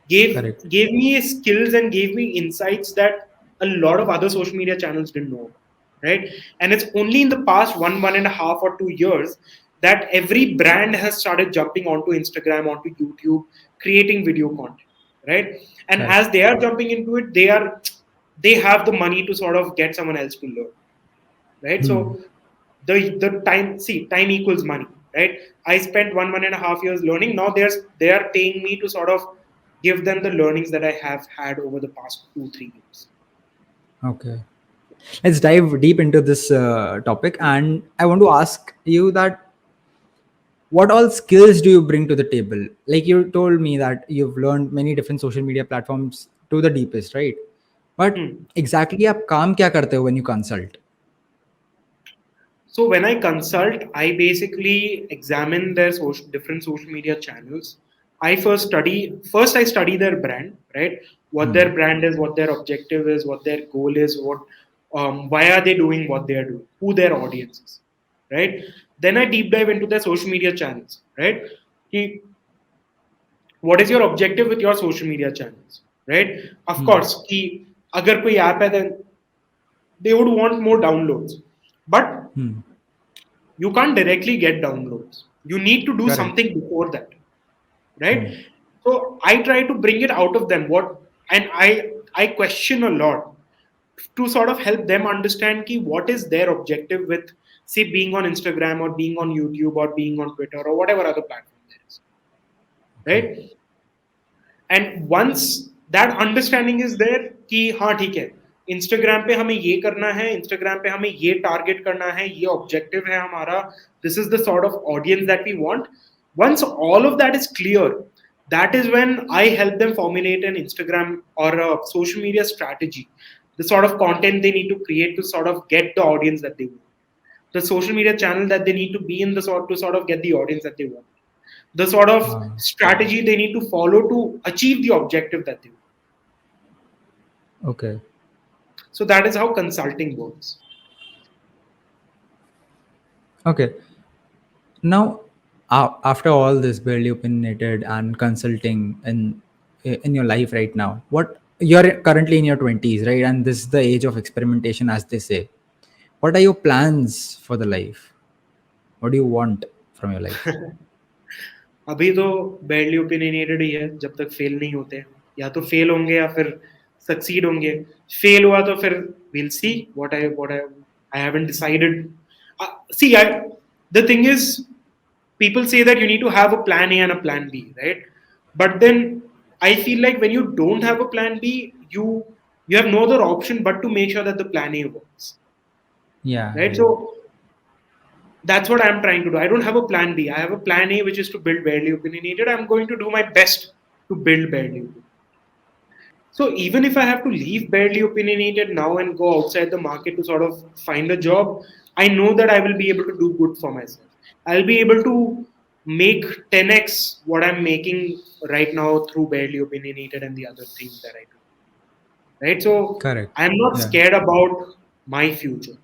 Speaker 2: gave
Speaker 1: Correct.
Speaker 2: gave me skills and gave me insights that a lot of other social media channels didn't know about, right? And it's only in the past 1.5 or 2 years that every brand has started jumping onto Instagram, onto YouTube, creating video content, right? And
Speaker 1: Correct.
Speaker 2: as they are jumping into it, they have the money to sort of get someone else to learn, right? So
Speaker 1: Hmm.
Speaker 2: the time equals money, right? I spent 1.5 years learning. Now they are paying me to sort of give them the learnings that I have had over the past 2 3 years.
Speaker 1: Okay. Let's dive deep into this topic. And I want to ask you that what all skills do you bring to the table? Like you told me that you've learned many different social media platforms to the deepest, right? But
Speaker 2: Hmm.
Speaker 1: exactly आप काम क्या करते हो when you consult?
Speaker 2: So when I consult, I basically examine their different social media channels. I study their brand, right? What their
Speaker 1: Hmm.
Speaker 2: brand is, what their objective is, what their goal is, why are they doing what they are doing, who their audience is, right? Then I deep dive into their social media channels, right? Ki, what is your objective with your social media channels, right? Of
Speaker 1: Hmm.
Speaker 2: course, ki, agar koi app hai, then they would want more downloads, but
Speaker 1: Hmm.
Speaker 2: you can't directly get downloads. You need to do
Speaker 1: Correct.
Speaker 2: something before that, right?
Speaker 1: Hmm.
Speaker 2: So I try to bring it out of them. And I question a lot to sort of help them understand ki what is their objective with, say, being on Instagram or being on YouTube or being on Twitter or whatever other platform there is,
Speaker 1: Okay.
Speaker 2: right? And once that understanding is there कि हाँ ठीक है, Instagram पे हमें ये करना है, Instagram पे हमें ये टारगेट करना है, ये ऑब्जेक्टिव है हमारा, this is the sort of audience that we want. Once all of that is clear, that is when I help them formulate an Instagram or a social media strategy, the sort of content they need to create to sort of get the audience that they want, the social media channel that they need to be in the sort to sort of get the audience that they want, the sort of
Speaker 1: Ah,
Speaker 2: strategy they need to follow to achieve the objective that they want.
Speaker 1: okay.
Speaker 2: So that is how consulting works.
Speaker 1: Okay. Now, after all this barely opinionated and consulting in your life right now, what you're currently in your 20s, right? And this is the age of experimentation, as they say. What are your plans for the life? What do you want from your life?
Speaker 2: अभी तो badly opinionated ही है जब तक fail नहीं होते. या तो fail होंगे या फिर सक्सीड होंगे. फेल हुआ तो फिर we'll see what I haven't decided. See, the thing is, people say that you need to have a plan A and a plan B, right? But then I feel like when you don't have a plan B, you have no other option but to make sure that the plan A works,
Speaker 1: Yeah,
Speaker 2: right?
Speaker 1: right.
Speaker 2: So that's what I'm trying to do. I don't have a plan B. I have a plan A, which is to build Barely Opinionated. I'm going to do my best to build Barely Opinionated. So even if I have to leave Barely Opinionated now and go outside the market to sort of find a job, I know that I will be able to do good for myself. I'll be able to make 10x what I'm making right now through Barely Opinionated and the other things that I do. Right? So
Speaker 1: Correct.
Speaker 2: I'm not
Speaker 1: Yeah.
Speaker 2: scared about my future.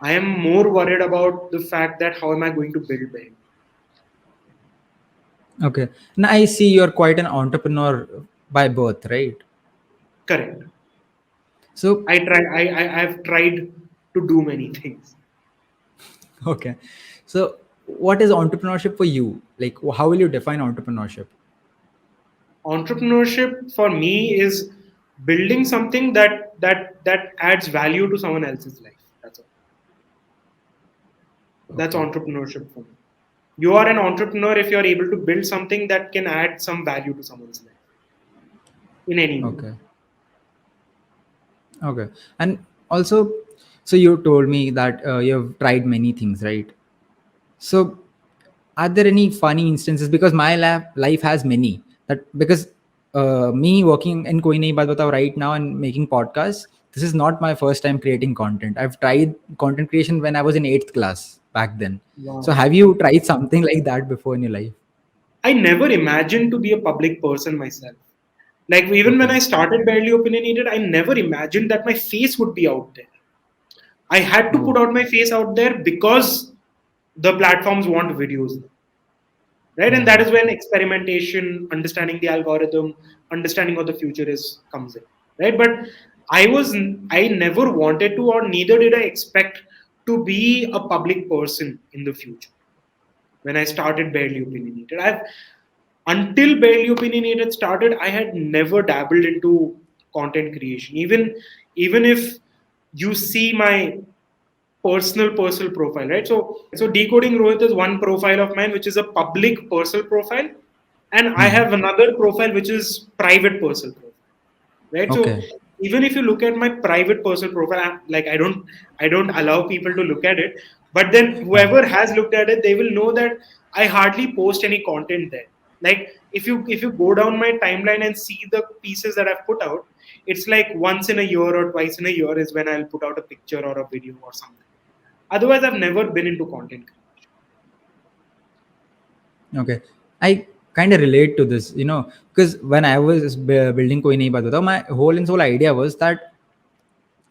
Speaker 2: I am more worried about the fact that how am I going to build Barely.
Speaker 1: Okay. Now I see you're quite an entrepreneur by birth, right?
Speaker 2: Correct.
Speaker 1: So,
Speaker 2: I've tried to do many things.
Speaker 1: okay. So, what is entrepreneurship for you? Like, how will you define entrepreneurship?
Speaker 2: Entrepreneurship for me is building something that adds value to someone else's life. That's all. That's
Speaker 1: Okay.
Speaker 2: entrepreneurship for me. You are an entrepreneur if you are able to build something that can add some value to someone's life in any way.
Speaker 1: Okay. Okay. And also, so you told me that you've tried many things, right? So, are there any funny instances? Because my life has many. That because me working in Koi Nahi Baat Batao right now and making podcasts, this is not my first time creating content. I've tried content creation when I was in 8th class back then. So,
Speaker 2: Wow.
Speaker 1: have you tried something like that before in your life?
Speaker 2: I never imagined to be a public person myself. Like even when
Speaker 1: Okay.
Speaker 2: I started Barely Opinionated, I never imagined that my face would be out there. I had to put
Speaker 1: Oh.
Speaker 2: out my face out there because the platforms want videos, right? And that
Speaker 1: Hmm.
Speaker 2: is when experimentation, understanding the algorithm, understanding what the future is comes in, right? But I never wanted to, or neither did I expect to be a public person in the future. When I started Barely Opinionated, I've until Barely Opinionated started, I had never dabbled into content creation. Even if you see my personal profile, right? So decoding Rohit is one profile of mine, which is a public personal profile, and I
Speaker 1: Hmm.
Speaker 2: have another profile which is private personal profile, right? So
Speaker 1: Okay.
Speaker 2: even if you look at my private personal profile, like I don't allow people to look at it, but then
Speaker 1: Uh,
Speaker 2: whoever has looked at it, they will know that I hardly post any content there. Like if you go down my timeline and see the pieces that I've put out, it's like once in a year or twice in a year is when I'll put out a picture or a video or something. Otherwise, I've never been into content creation.
Speaker 1: okay. I kind of relate to this, because when I was building Koi Nahi Baat Batao, my whole and sole idea was that,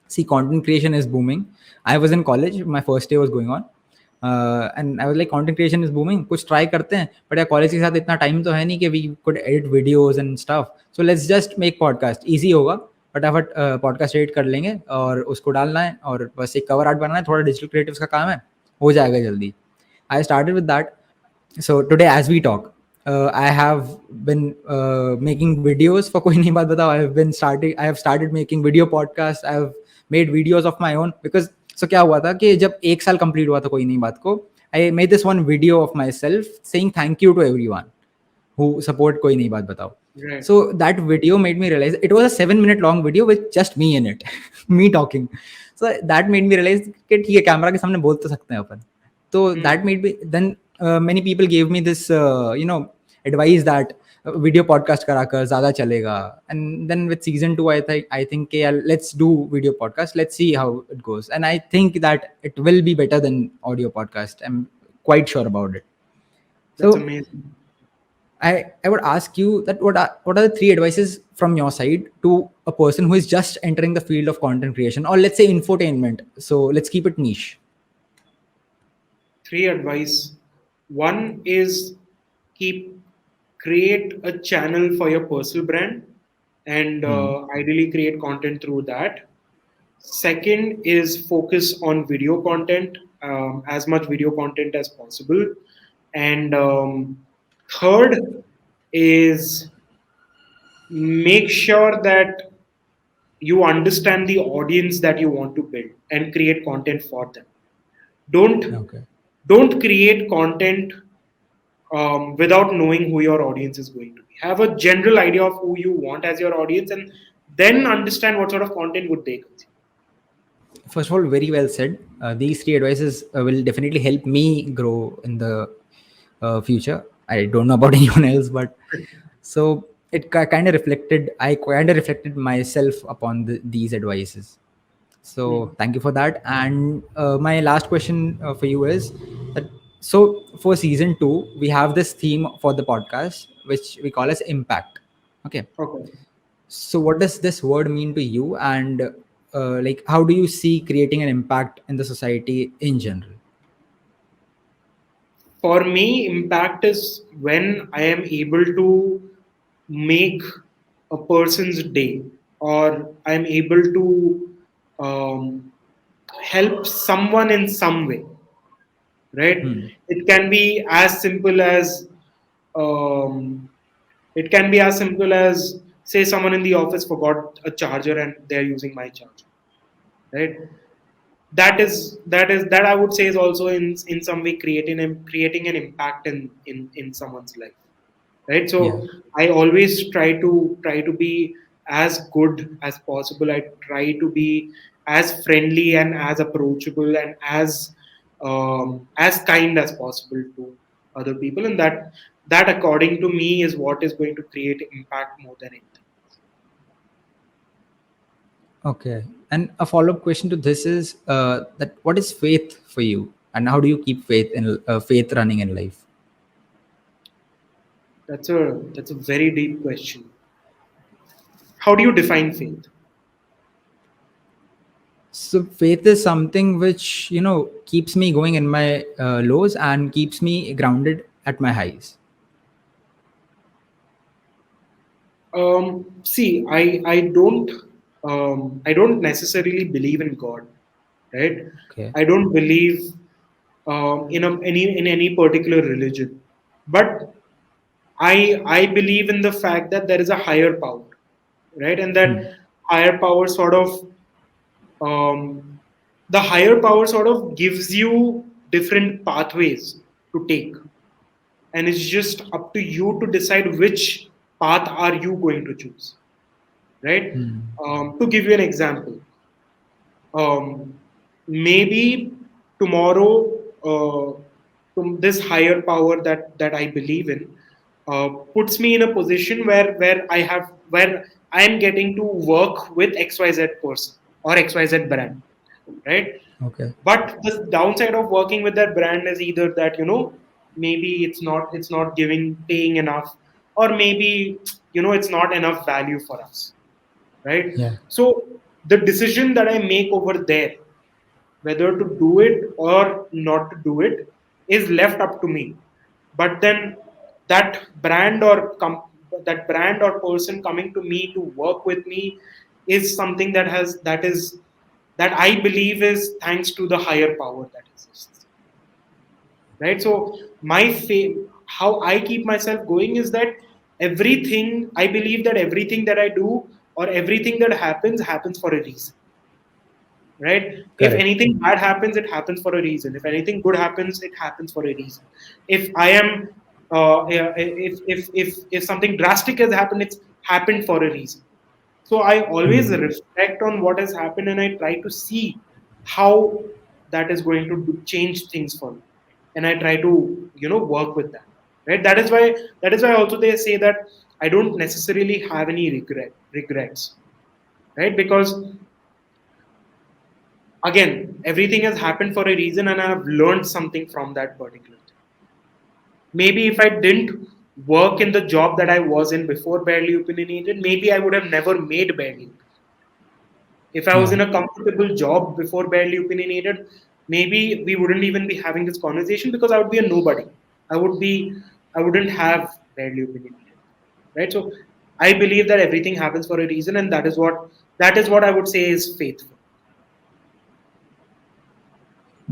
Speaker 1: see, content creation is booming. I was in college, my first day was going on, and I was like, content creation is booming, कुछ try करते हैं, but यार college के साथ इतना time तो है नहीं कि we could edit videos and stuff, so let's just make podcast, easy होगा, फटाफट पॉडकास्ट एडिट कर लेंगे और उसको डालना है और बस एक कवर आर्ट बनाना है, थोड़ा डिजिटल क्रिएटिव्स का काम है, हो जाएगा जल्दी. I started with that. So today, as we talk, I have been making videos for Koi Nahi Baat Batao. I have started making video podcasts. I have made videos of my own because, so क्या हुआ था कि जब 1 साल complete हुआ था कोई नहीं बात को, I made this one video of myself saying thank you to everyone who support Koi Nahi Baat Batao.
Speaker 2: Right.
Speaker 1: So that video made me realize, it was a 7-minute long video with just me in it, me talking. So that made me realize कि ठीक है, camera के सामने बोल तो सकते हैं अपन. So that made me, then many people gave me this advice that video podcast करा कर ज़्यादा चलेगा. And then with season 2, I think yeah, let's do video podcast, let's see how it goes, and I think that it will be better than audio podcast. I'm quite sure about it.
Speaker 2: That's
Speaker 1: So
Speaker 2: amazing.
Speaker 1: I would ask you that what are the 3 advices from your side to a person who is just entering the field of content creation, or let's say infotainment, so let's keep it niche.
Speaker 2: 3 advice. One is create a channel for your personal brand and ideally create content through that. Second is focus on video content, as much video content as possible. And third is make sure that you understand the audience that you want to build and create content for them. Don't
Speaker 1: Okay.
Speaker 2: don't create content without knowing who your audience is going to be. Have a general idea of who you want as your audience, and then understand what sort of content would they consume.
Speaker 1: First of all, very well said. These 3 advices will definitely help me grow in the future. I don't know about anyone else, but so it kind of reflected. I kind of reflected myself upon these advices. So thank you for that. And my last question for you is that, so for season 2, we have this theme for the podcast, which we call as impact. Okay.
Speaker 2: Okay.
Speaker 1: So what does this word mean to you, and like, how do you see creating an impact in the society in general?
Speaker 2: For me, impact is when I am able to make a person's day, or I'm able to help someone in some way, right? It can be as simple as um, it can be as simple as, say, someone in the office forgot a charger and they're using my charger, right? That I would say is also in some way creating an impact in someone's life, right? So
Speaker 1: Yeah.
Speaker 2: I always try to be as good as possible. I try to be as friendly and as approachable and as kind as possible to other people, and that according to me is what is going to create impact more than anything.
Speaker 1: Okay. And a follow-up question to this is that what is faith for you, and how do you keep faith running in life?
Speaker 2: That's a very deep question. How do you define faith?
Speaker 1: So faith is something which keeps me going in my lows and keeps me grounded at my highs.
Speaker 2: See, I don't necessarily believe in God, right?
Speaker 1: Okay.
Speaker 2: I don't believe in any particular religion, but I believe in the fact that there is a higher power, right? And that higher power sort of the higher power sort of gives you different pathways to take, and it's just up to you to decide which path are you going to choose, right? To give you an example, um, maybe tomorrow, this higher power that I believe in puts me in a position where I am getting to work with XYZ person or XYZ brand, right?
Speaker 1: Okay.
Speaker 2: But the downside of working with that brand is either that maybe it's not giving paying enough, or maybe it's not enough value for us, right?
Speaker 1: Yeah.
Speaker 2: So the decision that I make over there, whether to do it or not to do it, is left up to me. But then that that brand or person coming to me to work with me is something that I believe is thanks to the higher power that exists, right? So how I keep myself going is that everything I believe that everything that I do or everything that happens for a reason, right? If
Speaker 1: Correct.
Speaker 2: anything bad happens, it happens for a reason. If anything good happens, it happens for a reason. If I am yeah, if something drastic has happened, it's happened for a reason. So I always
Speaker 1: Hmm.
Speaker 2: reflect on what has happened, and I try to see how that is going to change things for me, and I try to work with that, right? That is why also they say that I don't necessarily have any regrets, right? Because again, everything has happened for a reason, and I have learned something from that particular thing. Maybe if I didn't work in the job that I was in before Barely Opinionated, maybe I would have never made Barely Opinionated. If I was
Speaker 1: Yeah.
Speaker 2: in a comfortable job before Barely Opinionated, maybe we wouldn't even be having this conversation because I would be a nobody. I wouldn't have Barely Opinionated, right? So I believe that everything happens for a reason, and that is what I would say is faithful.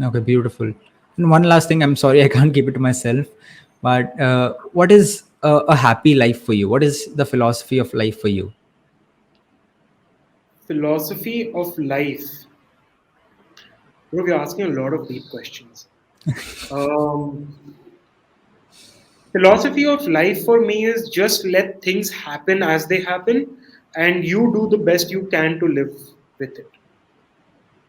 Speaker 1: Okay, beautiful. And one last thing, I'm sorry, I can't keep it to myself, but what is a happy life for you? What is the philosophy of life for you?
Speaker 2: Philosophy of life. Bro, you're asking a lot of deep questions. Um, Philosophy of life for me is just let things happen as they happen, and you do the best you can to live with it.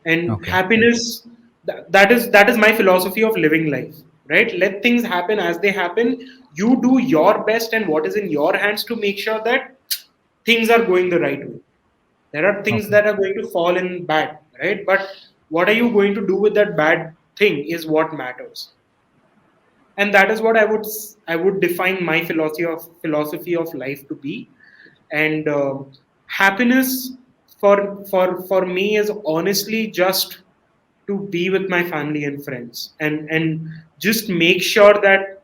Speaker 2: And
Speaker 1: Okay.
Speaker 2: happiness, that is my philosophy of living life, right? Let things happen as they happen. You do your best and what is in your hands to make sure that things are going the right way. There are things
Speaker 1: Okay.
Speaker 2: that are going to fall in bad, right? But what are you going to do with that bad thing is what matters. And that is what I would define my philosophy of life to be. And happiness for me is honestly just to be with my family and friends, and just make sure that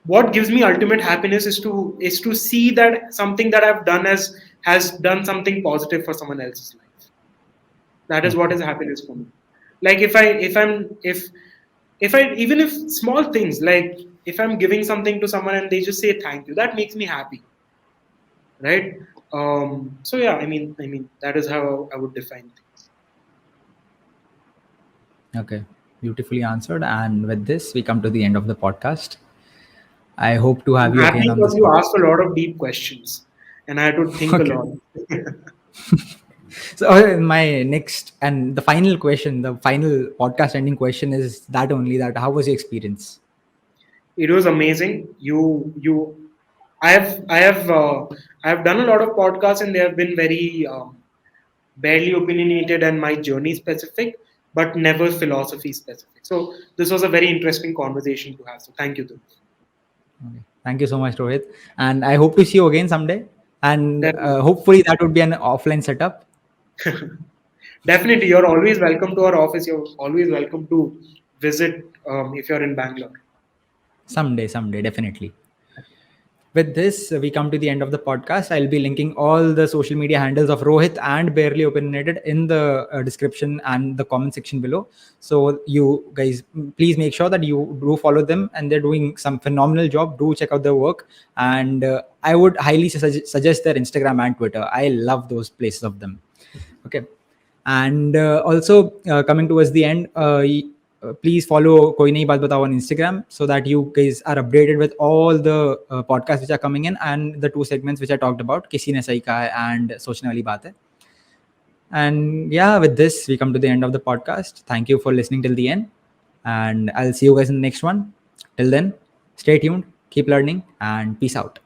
Speaker 2: what gives me ultimate happiness is to see that something that I've done has done something positive for someone else's life. That is what
Speaker 1: Okay.
Speaker 2: is happiness for me. Like if I even if small things, like if I'm giving something to someone and they just say thank you, that makes me happy, right? So yeah, I mean that is how I would define things.
Speaker 1: Okay. Beautifully answered. And with this, we come to the end of the podcast. I hope to
Speaker 2: I'm
Speaker 1: have you
Speaker 2: happy
Speaker 1: again on
Speaker 2: because
Speaker 1: this
Speaker 2: you
Speaker 1: podcast.
Speaker 2: asked a lot of deep questions, and I had to think a
Speaker 1: Okay.
Speaker 2: lot.
Speaker 1: So my next and the final question, the final podcast ending question is that only, that how was your experience?
Speaker 2: It was amazing. I have done a lot of podcasts, and they have been very barely opinionated and my journey specific, but never philosophy specific. So this was a very interesting conversation to have. So thank you, Dhruv.
Speaker 1: Okay. Thank you so much, Rohit. And I hope to see you again someday. And
Speaker 2: Definitely.
Speaker 1: hopefully that would be an offline setup
Speaker 2: Definitely, you're always welcome to our office. You're always welcome to visit if you're in Bangalore.
Speaker 1: someday, definitely. With this, we come to the end of the podcast. I'll be linking all the social media handles of Rohit and Barely Opinionated in the description and the comment section below. So you guys, please make sure that you do follow them, and they're doing some phenomenal job. Do check out their work, and I would highly suggest their Instagram and Twitter. I love those places of them. Okay. And also coming towards the end, please follow koi nahi baat batao on Instagram, so that you guys are updated with all the podcasts which are coming in, and the two segments which I talked about, kisi ne sahi kaha hai and sochne wali baat hai. And yeah, with this we come to the end of the podcast. Thank you for listening till the end, and I'll see you guys in the next one. Till then, stay tuned, keep learning, and peace out.